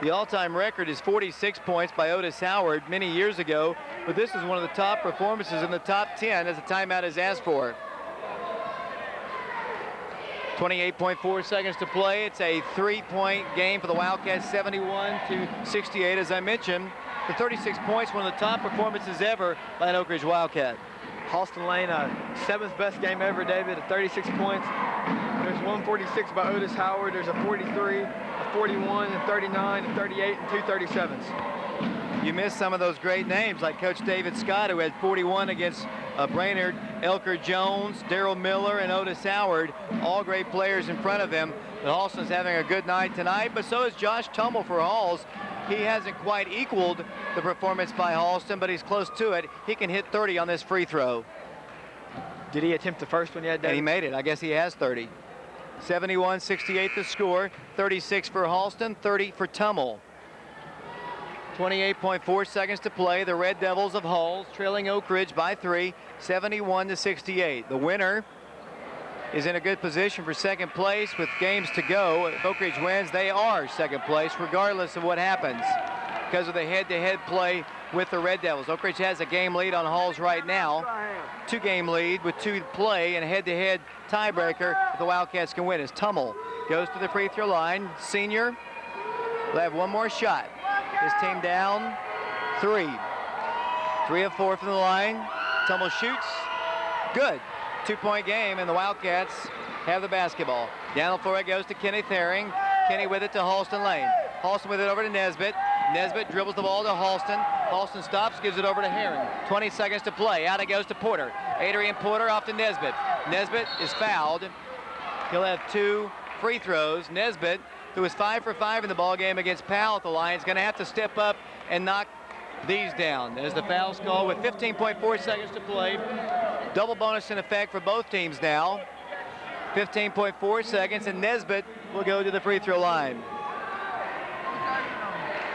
The all-time record is 46 points by Otis Howard many years ago, but this is one of the top performances in the top 10 as a timeout is asked for. 28.4 seconds to play. It's a 3-point game for the Wildcats, 71-68. As I mentioned, the 36 points, one of the top performances ever by an Oak Ridge Wildcat. Halston Lane, 7th best game ever, David, at 36 points. There's 146 by Otis Howard. There's a 43, a 41, a 39, a 38, and 2 37s. You missed some of those great names like Coach David Scott, who had 41 against Brainerd, Elker Jones, Darrell Miller, and Otis Howard. All great players in front of him. But Halston's having a good night tonight, but so is Josh Tummel for Halls. He hasn't quite equaled the performance by Halston, but he's close to it. He can hit 30 on this free throw. Did he attempt the first one yet, David? And he made it. I guess he has 30. 71-68 the score. 36 for Halston, 30 for Tummel. 28.4 seconds to play. The Red Devils of Halls trailing Oak Ridge by 3, 71-68. The winner is in a good position for second place with games to go. If Oak Ridge wins, they are second place regardless of what happens because of the head-to-head play with the Red Devils. Oak Ridge has a game lead on Halls right now. 2-game lead with 2 to play and a head-to-head tiebreaker if the Wildcats can win as Tummel goes to the free throw line. Senior will have one more shot. His team down 3. 3 of 4 from the line. Tummel shoots. Good. 2-point game, and the Wildcats have the basketball. Down the floor it goes to Kenneth Herring. Kenny with it to Halston Lane. Halston with it over to Nesbitt. Nesbitt dribbles the ball to Halston. Halston stops, gives it over to Herring. 20 seconds to play. Out it goes to Porter. Adrian Porter off to Nesbitt. Nesbitt is fouled. He'll have 2 free throws. Nesbitt, who was 5 for 5 in the ball game against Powell at the line, is going to have to step up and knock these down. As the foul's called with 15.4 seconds to play. Double bonus in effect for both teams now. 15.4 seconds, and Nesbitt will go to the free throw line.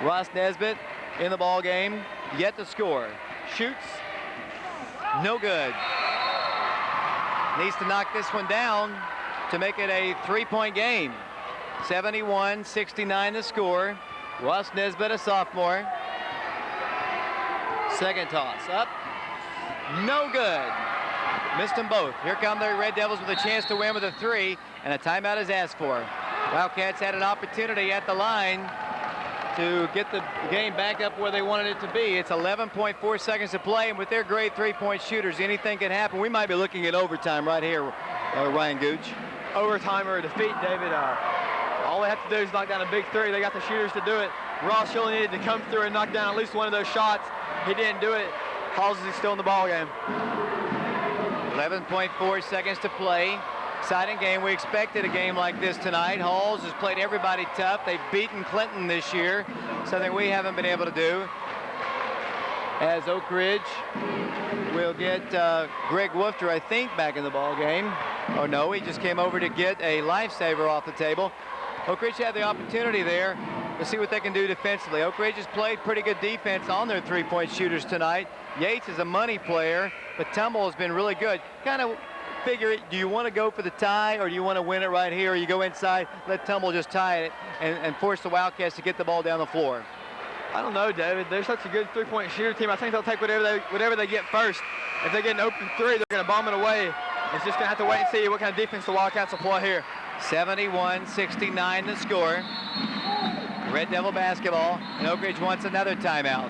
Ross Nesbitt in the ball game, yet to score. Shoots, no good. Needs to knock this one down to make it a 3-point game. 71-69 the score. Ross Nesbitt, a sophomore. Second toss, up, no good. Missed them both. Here come the Red Devils with a chance to win with a 3, and a timeout is asked for. Wildcats had an opportunity at the line to get the game back up where they wanted it to be. It's 11.4 seconds to play, and with their great 3-point shooters, anything can happen. We might be looking at overtime right here, Ryan Gooch. Overtime or a defeat, David. All they have to do is knock down a big 3. They got the shooters to do it. Ross only needed to come through and knock down at least one of those shots. He didn't do it. Halls is still in the ball game. 11.4 seconds to play. Exciting game. We expected a game like this tonight. Halls has played everybody tough. They've beaten Clinton this year, something we haven't been able to do. As Oak Ridge will get Greg Woofter, I think, back in the ball game. Oh no, he just came over to get a lifesaver off the table. Oak Ridge had the opportunity there. Let's see what they can do defensively. Oak Ridge has played pretty good defense on their 3-point shooters tonight. Yates is a money player, but Tummel has been really good. Kind of figure it, do you want to go for the tie or do you want to win it right here, or you go inside, let Tummel just tie it and force the Wildcats to get the ball down the floor? I don't know, David. They're such a good 3-point shooter team. I think they'll take whatever they get first. If they get an open 3, they're going to bomb it away. It's just going to have to wait and see what kind of defense the Wildcats will play here. 71-69 the score. Red Devil basketball, and Oak Ridge wants another timeout.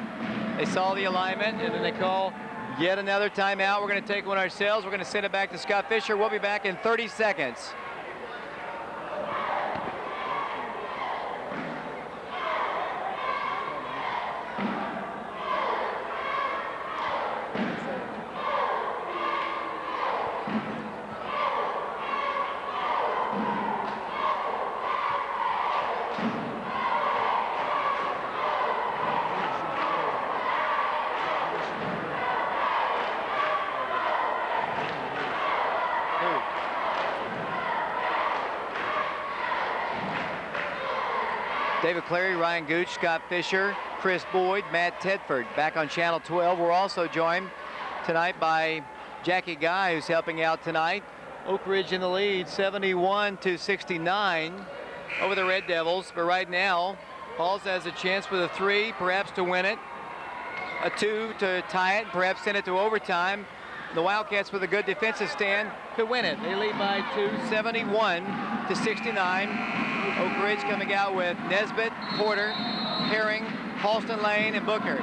They saw the alignment, and then they call yet another timeout. We're going to take one ourselves. We're going to send it back to Scott Fisher. We'll be back in 30 seconds. David Clary, Ryan Gooch, Scott Fisher, Chris Boyd, Matt Tedford. Back on Channel 12. We're also joined tonight by Jackie Guy, who's helping out tonight. Oak Ridge in the lead, 71-69 over the Red Devils. But right now, Halls has a chance with a 3, perhaps to win it. A 2 to tie it, perhaps send it to overtime. The Wildcats, with a good defensive stand, could win it. They lead by 2, 71-69. Oak Ridge coming out with Nesbitt, Porter, Herring, Halston Lane, and Booker.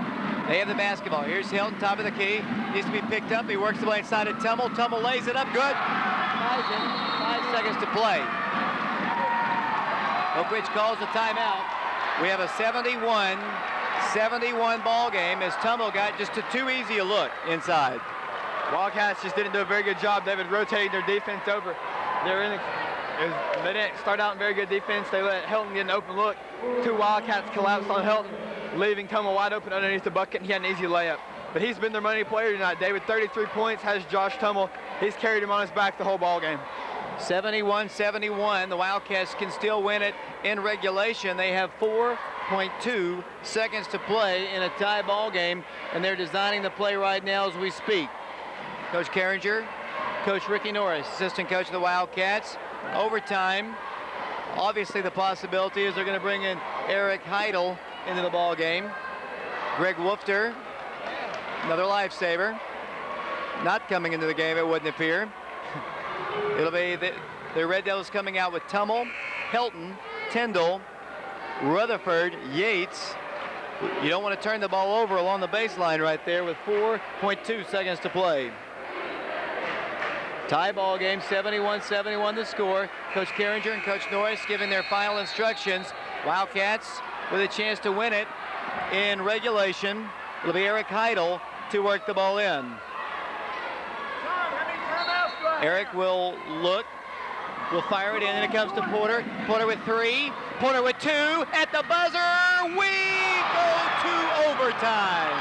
They have the basketball. Here's Hilton, top of the key. Needs to be picked up. He works the ball inside of Tummel. Tummel lays it up. Good. 5 seconds to play. Oak Ridge calls the timeout. We have a 71-71 ball game as Tummel got just too easy a look inside. Wildcats just didn't do a very good job, David, rotating their defense over. They didn't start out in very good defense. They let Hilton get an open look. 2 Wildcats collapsed on Hilton, leaving Tummel wide open underneath the bucket, and he had an easy layup. But he's been their money player tonight, David. 33 points, has Josh Tummel. He's carried him on his back the whole ball game. 71-71. The Wildcats can still win it in regulation. They have 4.2 seconds to play in a tie ball game, and they're designing the play right now as we speak. Coach Carringer, Coach Ricky Norris, assistant coach of the Wildcats. Overtime. Obviously, the possibility is they're going to bring in Eric Heidel into the ball game. Greg Woofter, another lifesaver, not coming into the game, it wouldn't appear. It'll be the Red Devils coming out with Tummel, Helton, Tyndall, Rutherford, Yates. You don't want to turn the ball over along the baseline right there with 4.2 seconds to play. Tie ball game, 71-71 the score. Coach Carringer and Coach Norris giving their final instructions. Wildcats with a chance to win it in regulation. It'll be Eric Heidel to work the ball in. Eric will look, will fire it in, and it comes to Porter. Porter with 3, Porter with 2, at the buzzer, we go to overtime.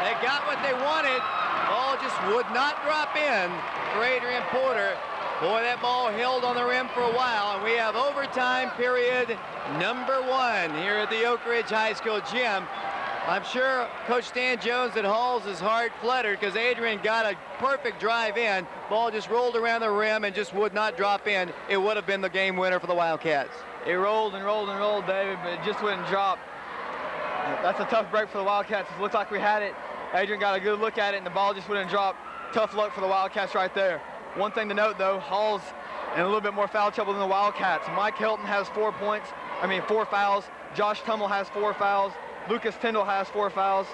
They got what they wanted. Ball just would not drop in for Adrian Porter. Boy, that ball held on the rim for a while, and we have overtime period number 1 here at the Oak Ridge High School gym. I'm sure Coach Stan Jones at Halls is hard fluttered because Adrian got a perfect drive in. Ball just rolled around the rim and just would not drop in. It would have been the game winner for the Wildcats. It rolled and rolled and rolled, David, but it just wouldn't drop. That's a tough break for the Wildcats. It looked like we had it. Adrian got a good look at it, and the ball just wouldn't drop. Tough luck for the Wildcats right there. One thing to note, though, Hall's in a little bit more foul trouble than the Wildcats. Mike Hilton has 4 fouls. Josh Tummel has 4 fouls. Lucas Tyndall has 4 fouls.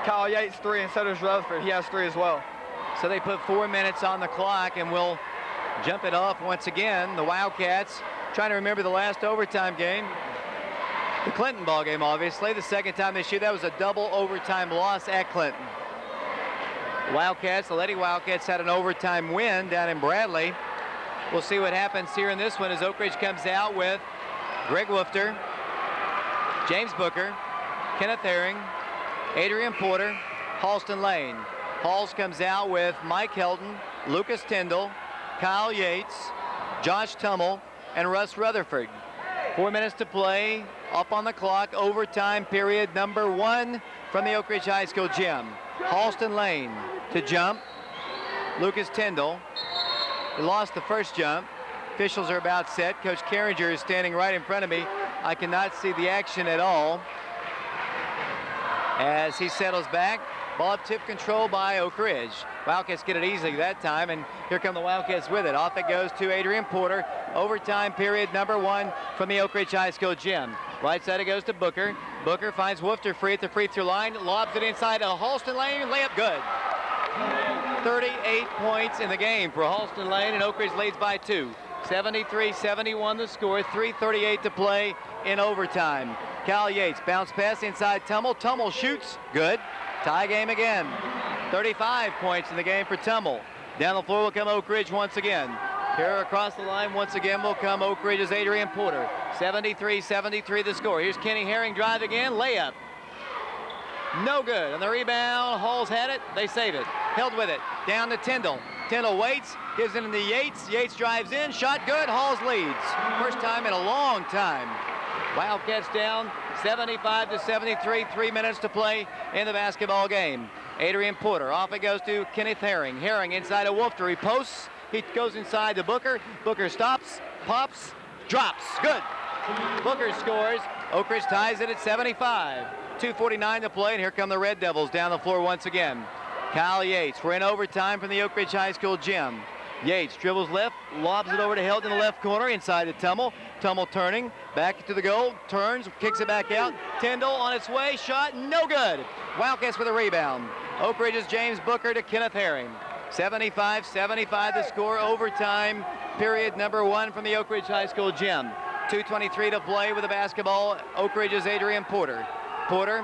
Kyle Yates 3, and so does Rutherford. He has 3 as well. So they put 4 minutes on the clock, and we'll jump it off once again. The Wildcats trying to remember the last overtime game. The Clinton ball game, obviously. The second time this year, that was a double overtime loss at Clinton. Wildcats, the Lady Wildcats had an overtime win down in Bradley. We'll see what happens here in this one as Oak Ridge comes out with Greg Woofter, James Booker, Kenneth Herring, Adrian Porter, Halston Lane. Halls comes out with Mike Helton, Lucas Tyndall, Kyle Yates, Josh Tummel, and Russ Rutherford. 4 minutes to play, up on the clock, overtime period number 1 from the Oak Ridge High School gym. Halston Lane to jump. Lucas Tyndall. He lost the first jump. Officials are about set. Coach Carringer is standing right in front of me. I cannot see the action at all. As he settles back, ball tip control by Oak Ridge. Wildcats get it easily that time, and here come the Wildcats with it. Off it goes to Adrian Porter. Overtime period number 1 from the Oak Ridge High School gym. Right side it goes to Booker. Booker finds Woofter free at the free throw line, lobs it inside to Halston Lane, layup good. 38 points in the game for Halston Lane, and Oak Ridge leads by 2. 73-71 the score, 3:38 to play in overtime. Cal Yates, bounce pass inside Tummel. Tummel shoots, good. Tie game again. 35 points in the game for Tummel. Down the floor will come Oak Ridge once again. Here across the line once again will come Oak Ridge's Adrian Porter. 73-73 the score. Here's Kenny Herring driving in, layup. No good. On the rebound, Hall's had it. They save it. Held with it. Down to Tyndall. Tyndall waits, gives it into Yates. Yates drives in, shot good. Halls leads. First time in a long time. Wildcats down 75-73. 3 minutes to play in the basketball game. Adrian Porter. Off it goes to Kenneth Herring. Herring inside of Woofter. He posts. He goes inside to Booker. Booker stops, pops, drops. Good. Booker scores. Oak Ridge ties it at 75. 2:49 to play, and here come the Red Devils down the floor once again. Kyle Yates. We're in overtime from the Oak Ridge High School gym. Yates dribbles left, lobs it over to Hilton in the left corner, inside to Tummel. Tummel turning, back to the goal, turns, kicks it back out. Tyndall on its way, shot, no good. Wildcats with a rebound. Oak Ridge's James Booker to Kenneth Herring. 75-75 the score, overtime, period number 1 from the Oak Ridge High School gym. 2:23 to play with the basketball. Oak Ridge's Adrian Porter. Porter,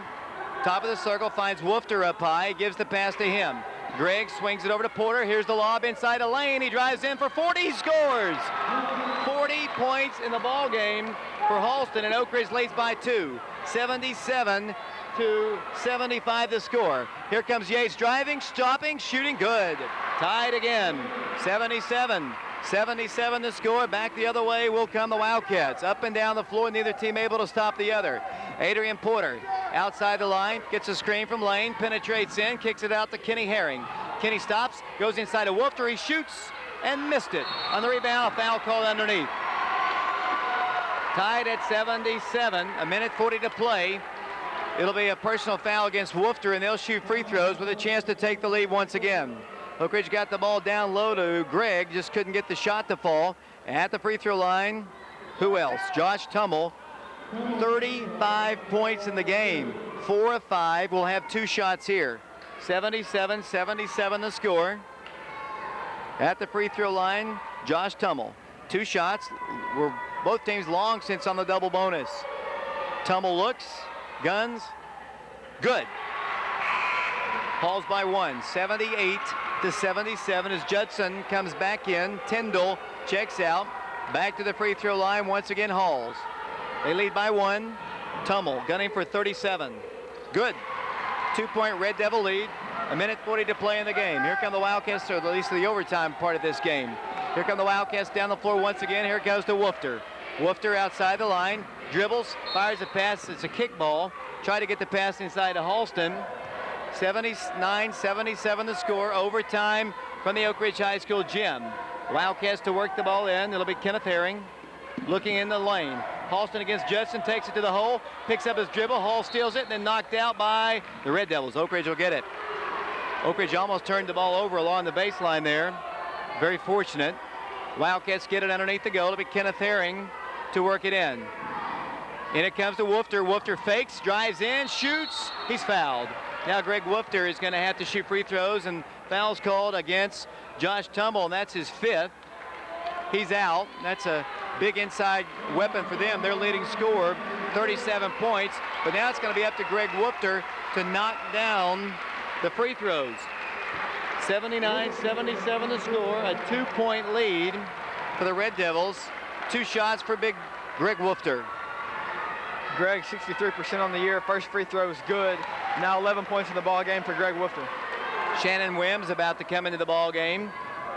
top of the circle, finds Woofter up high, gives the pass to him. Greg swings it over to Porter. Here's the lob inside a lane. He drives in for 40. He scores. 40 points in the ball game for Halston, and Oak Ridge leads by 2. 77-75 the score. Here comes Yates driving, stopping, shooting, good. Tied again. 77 the score. Back the other way will come the Wildcats. Up and down the floor, neither team able to stop the other. Adrian Porter outside the line, gets a screen from Lane, penetrates in, kicks it out to Kenny Herring. Kenny stops, goes inside to Woofter, he shoots and missed it. On the rebound, a foul called underneath. Tied at 77, a minute 40 to play. It'll be a personal foul against Woofter, and they'll shoot free throws with a chance to take the lead once again. Oak Ridge got the ball down low to Greg, just couldn't get the shot to fall. At the free throw line, who else? Josh Tummel, 35 points in the game. 4 of 5, will have 2 shots here. 77-77 the score. At the free throw line, Josh Tummel. 2 shots, were both teams long since on the double bonus. Tummel looks, guns, good. Halls by 1, 78-77 as Judson comes back in. Tyndall checks out. Back to the free throw line once again, Halls. They lead by 1. Tummel gunning for 37. Good. 2-point Red Devil lead. A minute 40 to play in the game. Here come the Wildcats, or at least the overtime part of this game. Here come the Wildcats down the floor once again. Here it goes to Woofter. Woofter outside the line. Dribbles, fires a pass. It's a kickball. Try to get the pass inside to Halston. 79-77 the score. Overtime from the Oak Ridge High School gym. Wildcats to work the ball in. It'll be Kenneth Herring looking in the lane. Halston against Judson, takes it to the hole, picks up his dribble. Hall steals it and then knocked out by the Red Devils. Oak Ridge will get it. Oak Ridge almost turned the ball over along the baseline there. Very fortunate. Wildcats get it underneath the goal. It'll be Kenneth Herring to work it in. In it comes to Woofter. Woofter fakes, drives in, shoots. He's fouled. Now Greg Woofter is going to have to shoot free throws, and fouls called against Josh Tummel, and that's his 5th. He's out. That's a big inside weapon for them. Their leading scorer, 37 points. But now it's going to be up to Greg Woofter to knock down the free throws. 79-77 the score. A 2-point lead for the Red Devils. 2 shots for big Greg Woofter. Greg, 63% on the year. First free throw is good. Now 11 points in the ball game for Greg Woofter. Shannon Wims about to come into the ball game.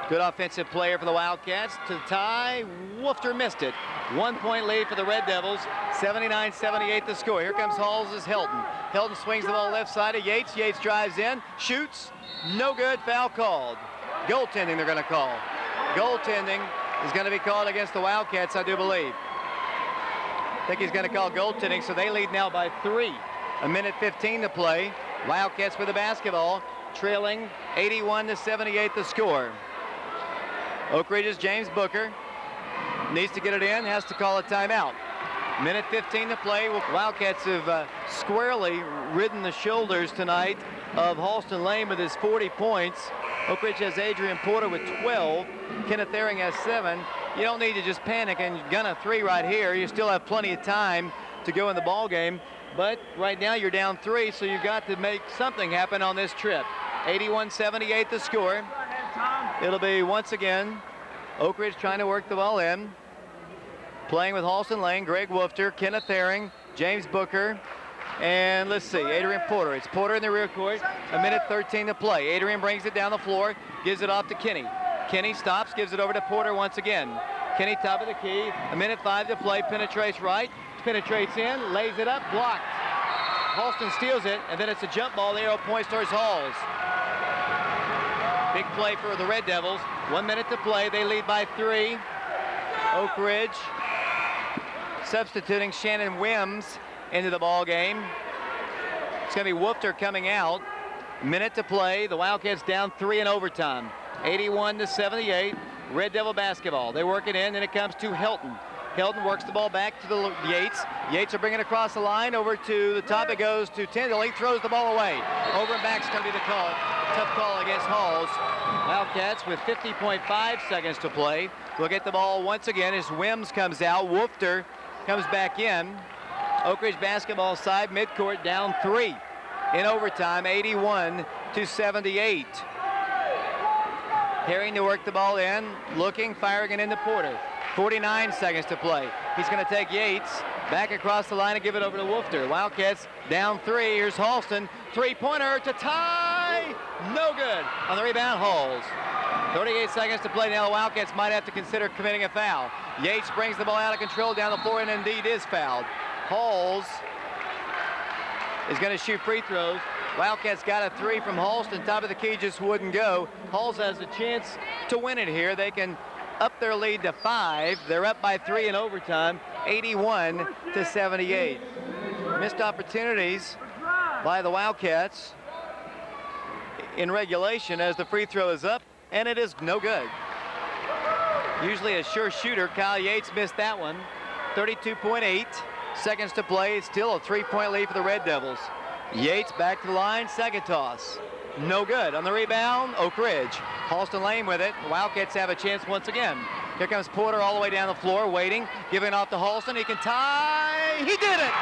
Good offensive player for the Wildcats. To tie, Woofter missed it. 1-point lead for the Red Devils. 79-78 the score. Here comes Halls as Hilton. Hilton swings the ball left side of Yates. Yates drives in, shoots, no good, foul called. Goaltending they're going to call. Goaltending is going to be called against the Wildcats, I do believe. I think he's going to call goaltending, so they lead now by 3. A minute 15 to play. Wildcats with the basketball, trailing 81-78 the score. Oak Ridge's James Booker needs to get it in, has to call a timeout. Minute 15 to play. Wildcats have squarely ridden the shoulders tonight of Halston Lane with his 40 points. Oak Ridge has Adrian Porter with 12. Kenneth Herring has 7. You don't need to just panic and gun a 3 right here. You still have plenty of time to go in the ball game. But right now you're down 3, so you've got to make something happen on this trip. 81-78 the score. It'll be once again Oak Ridge trying to work the ball in. Playing with Halston Lane, Greg Woofter, Kenneth Herring, James Booker, and let's see, Adrian Porter. It's Porter in the rear court, a minute 13 to play. Adrian brings it down the floor, gives it off to Kenny. Kenny stops, gives it over to Porter once again. Kenny top of the key, a minute 5 to play, penetrates right, penetrates in, lays it up, blocked. Halston steals it, and then it's a jump ball. The arrow points towards Halls. Big play for the Red Devils. 1 minute to play. They lead by 3. Oak Ridge substituting Shannon Wims into the ball game. It's going to be Woofter coming out. Minute to play. The Wildcats down 3 in overtime. 81-78. Red Devil basketball. They work it in, and it comes to Helton. Helton works the ball back to the Yates. Yates are bringing it across the line. Over to the top it goes to Tyndall. He throws the ball away. Over and back's going to be the call. Tough call against Halls. Wildcats with 50.5 seconds to play. We'll get the ball once again as Wims comes out. Woofter comes back in. Oak Ridge basketball side midcourt down 3 in overtime, 81-78. Herring to work the ball in, looking, firing it into Porter. 49 seconds to play. He's going to take Yates back across the line and give it over to Woofter. Wildcats down 3. Here's Halston. Three-pointer to tie. No good. On the rebound, Halls. 38 seconds to play. Now the Wildcats might have to consider committing a foul. Yates brings the ball out of control down the floor and indeed is fouled. Halls is going to shoot free throws. Wildcats got a 3 from Halston. Top of the key just wouldn't go. Halls has a chance to win it here. They can up their lead to 5. They're up by 3 in overtime, 81-78. Missed opportunities by the Wildcats in regulation as the free throw is up, and it is no good. Usually a sure shooter. Kyle Yates missed that one. 32.8 seconds to play. It's still a 3-point lead for the Red Devils. Yates back to the line, second toss. No good. On the rebound, Oak Ridge. Halston Lane with it. The Wildcats have a chance once again. Here comes Porter all the way down the floor, waiting, giving off to Halston. He can tie. He did it!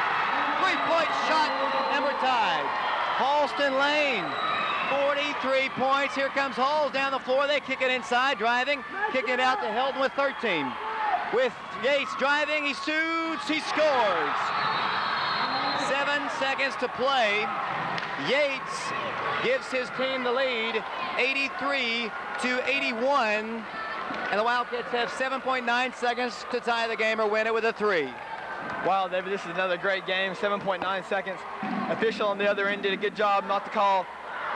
3-point shot, and we're tied. Halston Lane, 43 points. Here comes Halls down the floor. They kick it inside, driving, kicking it out to Helton with 13. With Yates driving, he shoots, he scores. 7 seconds to play. Yates gives his team the lead, 83-81, and the Wildcats have 7.9 seconds to tie the game or win it with a 3. Wow, David, this is another great game, 7.9 seconds. Official on the other end did a good job not to call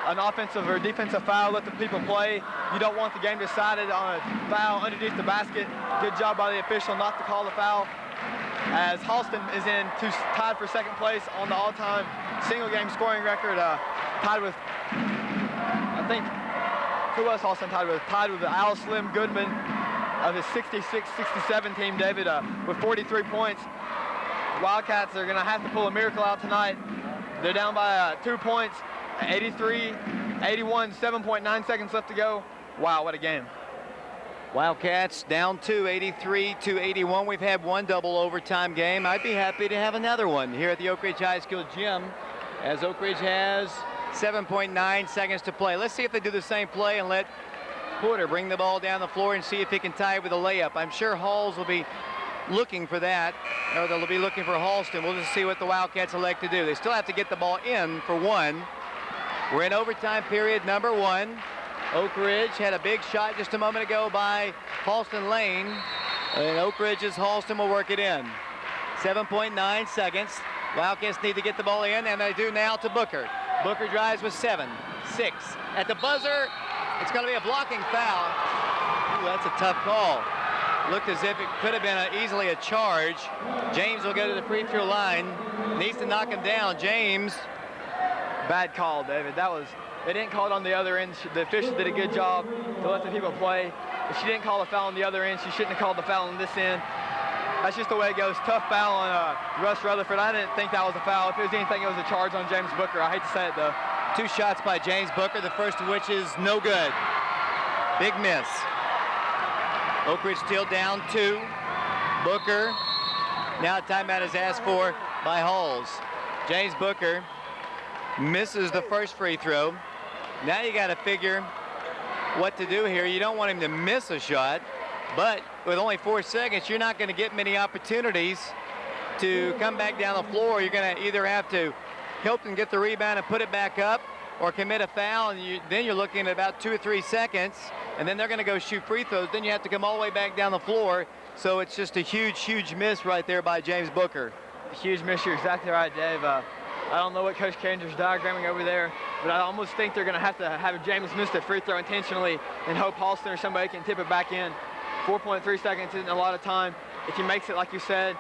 an offensive or defensive foul, let the people play. You don't want the game decided on a foul underneath the basket. Good job by the official not to call the foul, as Halston is tied for second place on the all-time single game scoring record, tied with, I think, who was Halston tied with? Tied with Al Slim Goodman of his 66-67 team, David, with 43 points. Wildcats are going to have to pull a miracle out tonight. They're down by 2 points, 83-81, 7.9 seconds left to go. Wow, what a game. Wildcats down 2, 83-81. We've had one double overtime game. I'd be happy to have another one here at the Oak Ridge High School gym, as Oak Ridge has 7.9 seconds to play. Let's see if they do the same play and let Porter bring the ball down the floor and see if he can tie it with a layup. I'm sure Halls will be looking for that, or they'll be looking for Halston. We'll just see what the Wildcats elect to do. They still have to get the ball in for one. We're in overtime period number 1. Oak Ridge had a big shot just a moment ago by Halston Lane, and Oak Ridge's Halston will work it in. 7.9 seconds. Wildcats need to get the ball in, and they do now to Booker. Booker drives with 7, 6. At the buzzer, it's going to be a blocking foul. Ooh, that's a tough call. Looked as if it could have been easily a charge. James will go to the free throw line. Needs to knock him down. James. Bad call, David. They didn't call it on the other end. The official did a good job to let the people play. If she didn't call the foul on the other end, she shouldn't have called the foul on this end. that's just the way it goes. Tough foul on Russ Rutherford. I didn't think that was a foul. If it was anything, it was a charge on James Booker. I hate to say it, though. 2 shots by James Booker, the first of which is no good. Big miss. Oak Ridge still down 2. Booker, now a timeout is asked for by Halls. James Booker misses the first free throw. Now you got to figure what to do here. You don't want him to miss a shot, but with only 4 seconds, you're not going to get many opportunities to come back down the floor. You're going to either have to help them get the rebound and put it back up, or commit a foul, and then you're looking at about 2 or 3 seconds, and then they're going to go shoot free throws. Then you have to come all the way back down the floor. So it's just a huge miss right there by James Booker. A huge miss. You're exactly right, Dave. I don't know what Coach Kanger's diagramming over there, but I almost think they're going to have James miss the free throw intentionally and hope Halston or somebody can tip it back in. 4.3 seconds isn't a lot of time. If he makes it, like you said,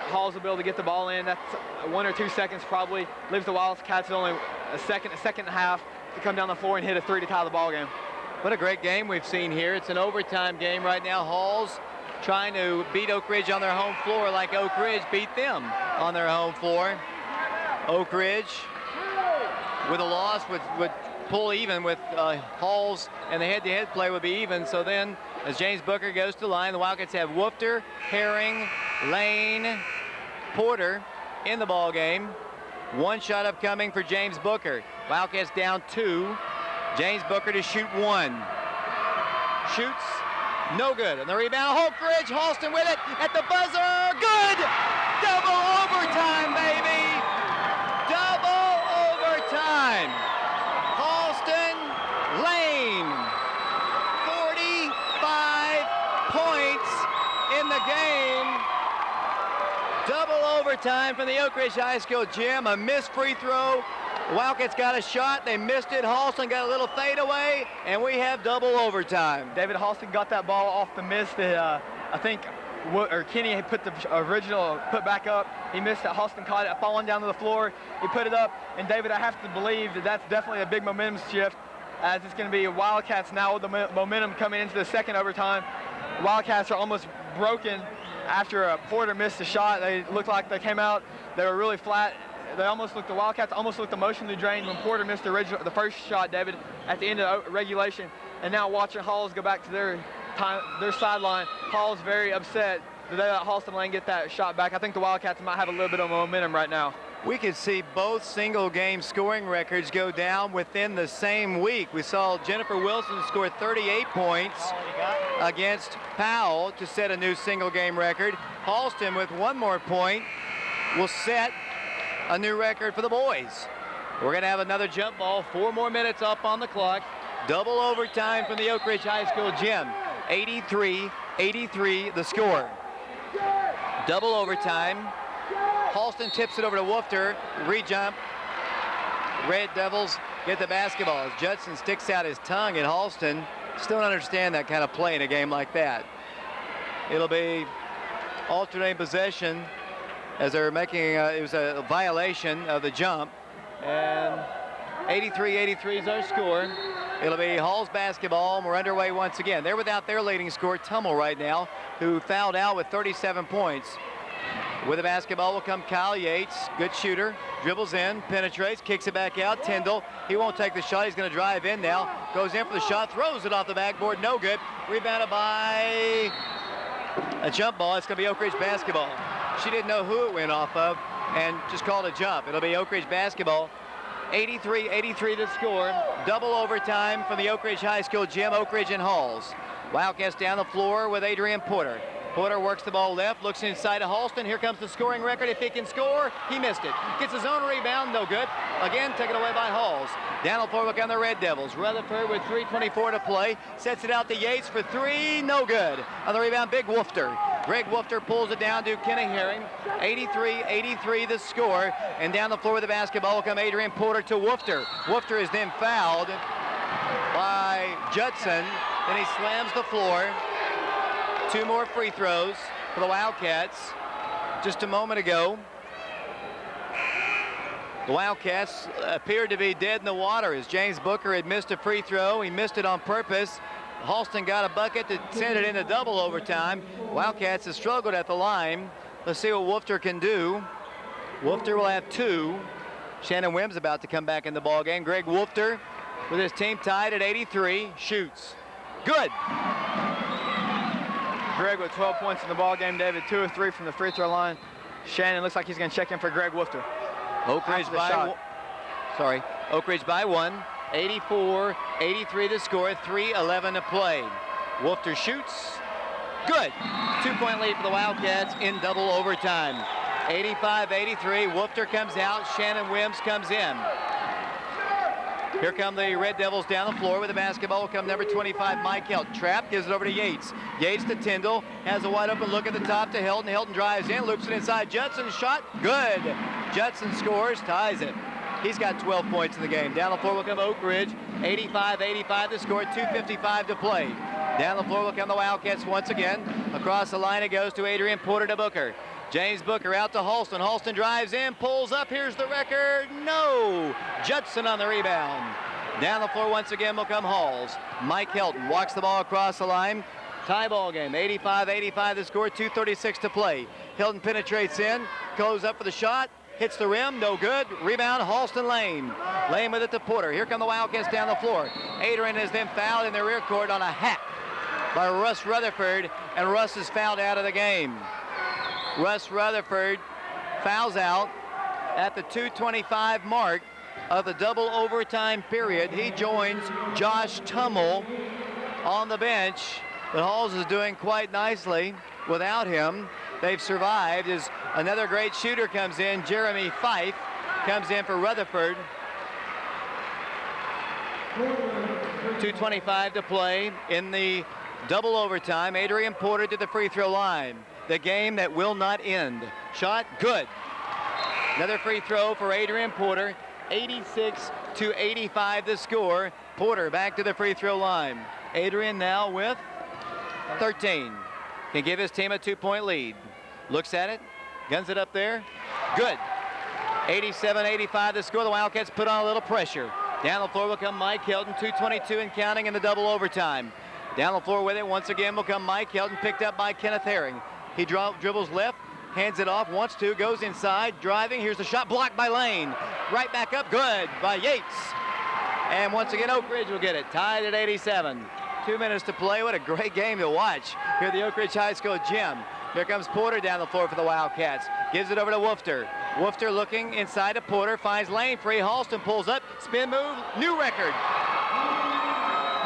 Halls will be able to get the ball in. That's 1 or 2 seconds probably. Leaves the Wildcats only a second and a half to come down the floor and hit a 3 to tie the ball game. What a great game we've seen here. It's an overtime game right now. Halls trying to beat Oak Ridge on their home floor like Oak Ridge beat them on their home floor. Oak Ridge with a loss would pull even with Halls, and the head-to-head play would be even. So then as James Booker goes to the line, the Wildcats have Woofter, Herring, Lane, Porter in the ball game. 1 shot upcoming for James Booker. Wildcats down 2. James Booker to shoot 1. Shoots, no good. And the rebound, Oak Ridge, Halston with it at the buzzer, good! Double overtime, baby! Double overtime. Halston Lane, 45 points in the game. Double overtime from the Oak Ridge High School gym. A missed free throw. Wildcats got a shot. They missed it. Halston got a little fadeaway, and we have double overtime. David Halston got that ball off the miss that I think Kenny had put the original put back up. He missed it. Halston caught it, falling down to the floor. He put it up, and David, I have to believe that that's definitely a big momentum shift, as it's going to be Wildcats now with the momentum coming into the second overtime. Wildcats are almost broken after Porter missed a shot. They looked like they came out. They were really flat. The Wildcats almost looked emotionally drained when Porter missed the first shot, David, at the end of regulation. And now watching Halls go back to their sideline, Halls very upset that they let Halston Lane get that shot back. I think the Wildcats might have a little bit of momentum right now. We could see both single game scoring records go down within the same week. We saw Jennifer Wilson score 38 points against Powell to set a new single game record. Halston with 1 more point will set a new record for the boys. We're going to have another jump ball, 4 more minutes up on the clock. Double overtime from the Oak Ridge High School gym. 83-83 the score. Double overtime. Halston tips it over to Woofter. Re-jump. Red Devils get the basketball. As Judson sticks out his tongue at Halston. Still don't understand that kind of play in a game like that. It'll be alternating possession as they're making, it was a violation of the jump. And 83-83 is our score. It'll be Hall's basketball, and we're underway once again. They're without their leading scorer, Tummel, right now, who fouled out with 37 points. With the basketball will come Kyle Yates, good shooter, dribbles in, penetrates, kicks it back out. Tyndall, he won't take the shot. He's going to drive in now. Goes in for the shot, throws it off the backboard, no good. Rebounded by a jump ball. It's going to be Oak Ridge basketball. She didn't know who it went off of and just called a jump. It'll be Oak Ridge basketball. 83-83 to score. Double overtime from the Oak Ridge High School gym, Oak Ridge and Halls. Wildcats down the floor with Adrian Porter. Porter works the ball left, looks inside of Halston. Here comes the scoring record. If he can score, he missed it. Gets his own rebound, no good. Again, taken away by Halls. Down the floor, look on the Red Devils. Rutherford with 3:24 to play. Sets it out to Yates for 3, no good. On the rebound, Big Woofter. Greg Woofter pulls it down to Kenny Herring. 83-83 the score. And down the floor with the basketball will come Adrian Porter to Woofter. Woofter is then fouled by Judson. Then he slams the floor. 2 more free throws for the Wildcats. Just a moment ago, the Wildcats appeared to be dead in the water as James Booker had missed a free throw. He missed it on purpose. Halston got a bucket to send it into double overtime. Wildcats have struggled at the line. Let's see what Woofter can do. Woofter will have 2. Shannon Wims about to come back in the ball game. Greg Woofter with his team tied at 83, shoots. Good. Greg with 12 points in the ball game, David. 2 of 3 from the free throw line. Shannon looks like he's going to check in for Greg Woofter. Oak Ridge by 1. 84-83 to score. 3:11 to play. Woofter shoots. Good. 2-point lead for the Wildcats in double overtime. 85-83. Woofter comes out. Shannon Wims comes in. Here come the Red Devils down the floor with the basketball. Will come number 25, Mike Helton. Trap, gives it over to Yates. Yates to Tyndall. Has a wide open look at the top to Helton. Helton drives in, loops it inside. Judson shot. Good. Judson scores, ties it. He's got 12 points in the game. Down the floor will come Oak Ridge. 85-85 to score. 2:55 to play. Down the floor will come the Wildcats once again. Across the line it goes to Adrian Porter to Booker. James Booker out to Halston. Halston drives in, pulls up. Here's the record. No. Judson on the rebound. Down the floor once again will come Halls. Mike Helton walks the ball across the line. Tie ball game. 85-85 to score. 2:36 to play. Helton penetrates in, goes up for the shot. Hits the rim, no good. Rebound, Halston Lane. Lane with it to Porter. Here come the Wildcats down the floor. Adrian is then fouled in the rear court on a hack by Russ Rutherford, and Russ is fouled out of the game. Russ Rutherford fouls out at the 2:25 mark of the double overtime period. He joins Josh Tummel on the bench, but Halls is doing quite nicely without him. They've survived as another great shooter comes in. Jeremy Fife comes in for Rutherford. 2:25 to play in the double overtime. Adrian Porter to the free throw line. The game that will not end. Shot, good. Another free throw for Adrian Porter. 86-85 the score. Porter back to the free throw line. Adrian now with 13. Can give his team a 2-point lead. Looks at it, guns it up there. Good. 87-85 the score. The Wildcats put on a little pressure. Down the floor will come Mike Helton. 2:22 and counting in the double overtime. Down the floor with it once again will come Mike Helton, picked up by Kenneth Herring. He dribbles left, hands it off, wants to, goes inside, driving. Here's the shot, blocked by Lane. Right back up, good by Yates. And once again, Oak Ridge will get it, tied at 87. 2 minutes to play. What a great game to watch here at the Oak Ridge High School gym. Here comes Porter down the floor for the Wildcats. Gives it over to Woofter. Woofter looking inside to Porter, finds Lane free. Halston pulls up, spin move, new record.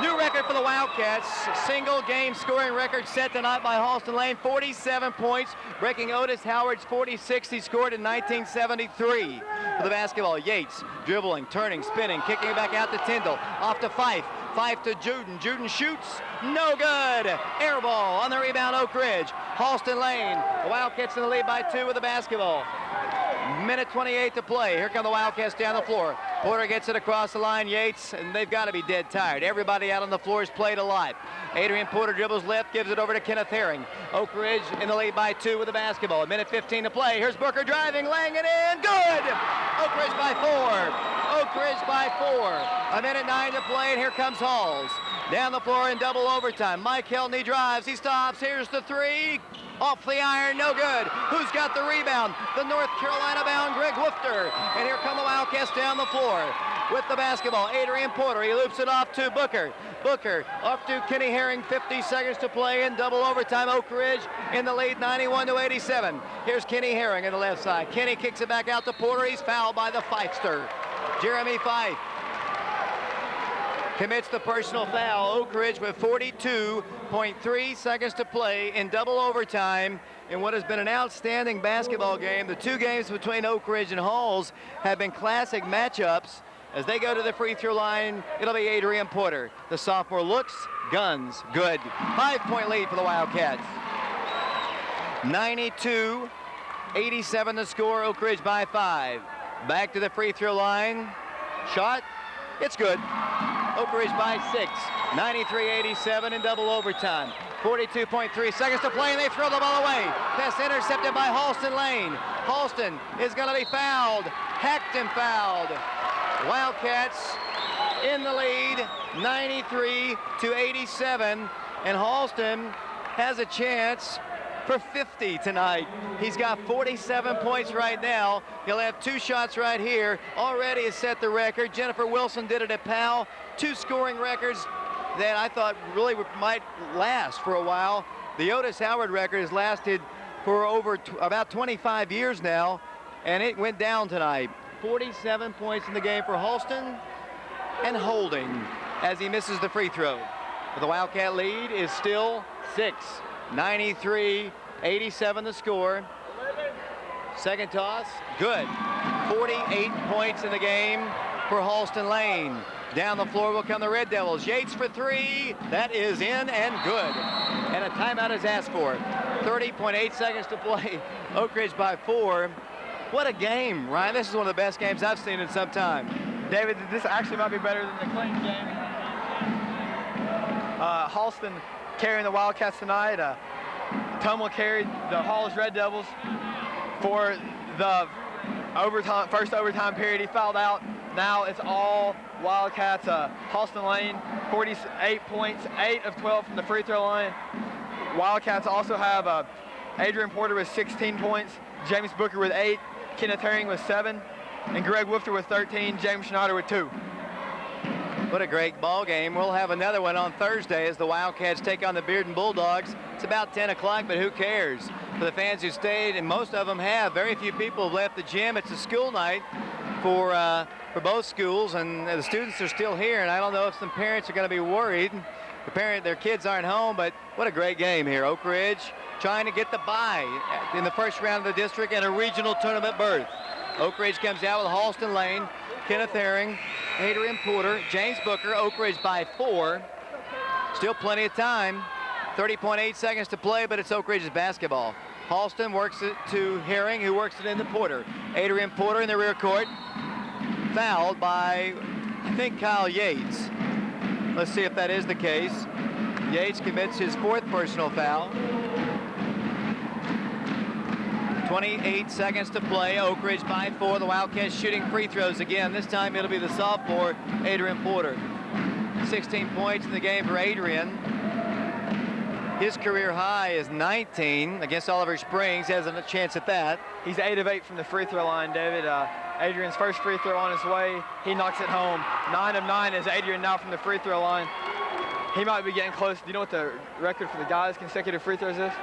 New record for the Wildcats. Single game scoring record set tonight by Halston Lane. 47 points, breaking Otis Howard's 46 he scored in 1973. For the basketball, Yates dribbling, turning, spinning, kicking it back out to Tyndall. Off to Fife. Fife to Juden. Juden shoots. No good. Air ball on the rebound, Oak Ridge. Halston Lane. The Wildcats in the lead by 2 with the basketball. Minute 28 to play. Here come the Wildcats down the floor. Porter gets it across the line. Yates, and they've got to be dead tired. Everybody out on the floor has played a lot. Adrian Porter dribbles left, gives it over to Kenneth Herring. Oak Ridge in the lead by 2 with the basketball. Minute 15 to play. Here's Booker driving, laying it in. Good! Oak Ridge by 4. Oak Ridge by 4. A minute 9 to play, and here comes Halls. Down the floor in double overtime. Mike Helton, he drives, he stops. Here's the 3. Off the iron, no good. Who's got the rebound? The North Carolina-bound Greg Woofter. And here come the Wildcats down the floor with the basketball. Adrian Porter, he loops it off to Booker. Booker off to Kenny Herring, 50 seconds to play in double overtime. Oak Ridge in the lead, 91-87. Here's Kenny Herring on the left side. Kenny kicks it back out to Porter. He's fouled by the Fifester. Jeremy Fife commits the personal foul. Oak Ridge with 42.3 seconds to play in double overtime in what has been an outstanding basketball game. The 2 games between Oak Ridge and Halls have been classic matchups. As they go to the free throw line, it'll be Adrian Porter. The sophomore looks, guns, good. 5-point lead for the Wildcats. 92-87 the score, Oak Ridge by 5. Back to the free throw line. Shot, it's good. Oak Ridge by 6. 93-87 in double overtime. 42.3 seconds to play, and they throw the ball away. Pass intercepted by Halston Lane. Halston is going to be fouled. Hacked and fouled. Wildcats in the lead, 93-87, and Halston has a chance for 50 tonight. He's got 47 points right now. He'll have 2 shots right here. Already has set the record. Jennifer Wilson did it at Powell. 2 scoring records that I thought really might last for a while. The Otis Howard record has lasted for about 25 years now, and it went down tonight. 47 points in the game for Halston, and holding as he misses the free throw. But the Wildcat lead is still 6. 93-87 the score. Second toss, good. 48 points in the game for Halston Lane. Down the floor will come the Red Devils. Yates for 3. That is in and good. And a timeout is asked for. 30.8 seconds to play. Oak Ridge by 4. What a game, Ryan. This is one of the best games I've seen in some time. David, this actually might be better than the Clayton game. Halston carrying the Wildcats tonight. Tummel carried the Hall's Red Devils for the first overtime period. He fouled out. Now it's all Wildcats. Halston Lane, 48 points, 8 of 12 from the free throw line. Wildcats also have Adrian Porter with 16 points, James Booker with 8, Kenneth Herring with 7, and Greg Woofter with 13, James Schneider with 2. What a great ball game. We'll have another one on Thursday as the Wildcats take on the Bearden Bulldogs. It's about 10 o'clock, but who cares? For the fans who stayed, and most of them have, very few people have left the gym. It's a school night for both schools, and the students are still here, and I don't know if some parents are going to be worried. Their kids aren't home, but what a great game here. Oak Ridge trying to get the bye in the first round of the district and a regional tournament berth. Oak Ridge comes out with Halston Lane, Kenneth Herring, Adrian Porter, James Booker. Oak Ridge by 4. Still plenty of time. 30.8 seconds to play, but it's Oak Ridge's basketball. Halston works it to Herring, who works it into Porter. Adrian Porter in the rear court. Fouled by, I think, Kyle Yates. Let's see if that is the case. Yates commits his 4th personal foul. 28 seconds to play. Oak Ridge by 4. The Wildcats shooting free throws again. This time it'll be the sophomore, Adrian Porter. 16 points in the game for Adrian. His career high is 19 against Oliver Springs. He has a chance at that. He's 8 of 8 from the free throw line, David. Adrian's first free throw on his way. He knocks it home. 9 of 9 is Adrian now from the free throw line. He might be getting close. Do you know what the record for the guys' consecutive free throws is?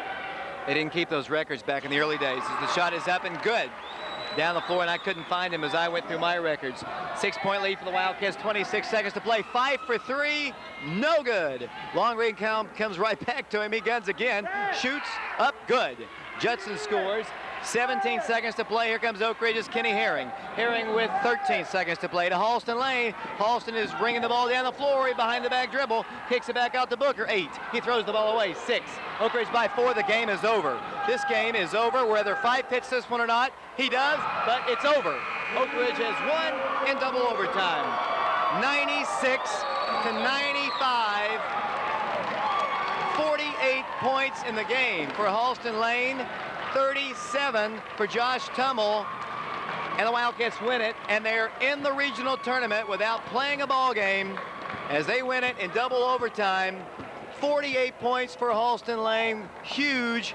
They didn't keep those records back in the early days. The shot is up and good. Down the floor, and I couldn't find him as I went through my records. 6-point lead for the Wildcats, 26 seconds to play. 5 for 3, no good. Long range comes right back to him. He guns again, shoots up, good. Judson scores. 17 seconds to play. Here comes Oak Ridge's Kenny Herring. Herring with 13 seconds to play to Halston Lane. Halston is bringing the ball down the floor. He behind the back dribble. Kicks it back out to Booker. 8. He throws the ball away. 6. Oak Ridge by 4. The game is over. This game is over. Whether Fife hits this one or not, he does, but it's over. Oak Ridge has won in double overtime. 96-95. 48 points in the game for Halston Lane. 37 for Josh Tummel, and the Wildcats win it, and they're in the regional tournament without playing a ball game as they win it in double overtime. 48 points for Halston Lane. Huge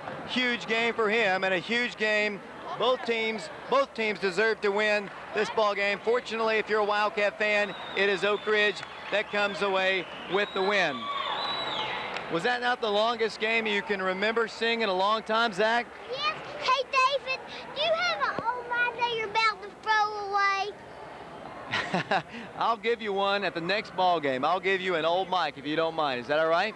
game for him, and a huge game. Both teams deserve to win this ball game. Fortunately, if you're a Wildcat fan, it is Oak Ridge that comes away with the win. Was that not the longest game you can remember seeing in a long time, Zach? Yes. Hey, David, do you have an old mine that you're about to throw away? I'll give you one at the next ball game. I'll give you an old mic if you don't mind. Is that all right?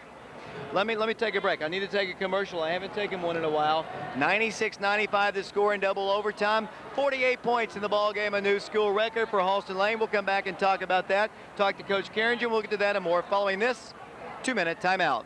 Let me take a break. I need to take a commercial. I haven't taken one in a while. 96-95 the score in double overtime. 48 points in the ball game, a new school record for Halston Lane. We'll come back and talk about that. Talk to Coach Carringer. We'll get to that and more following this 2-minute timeout.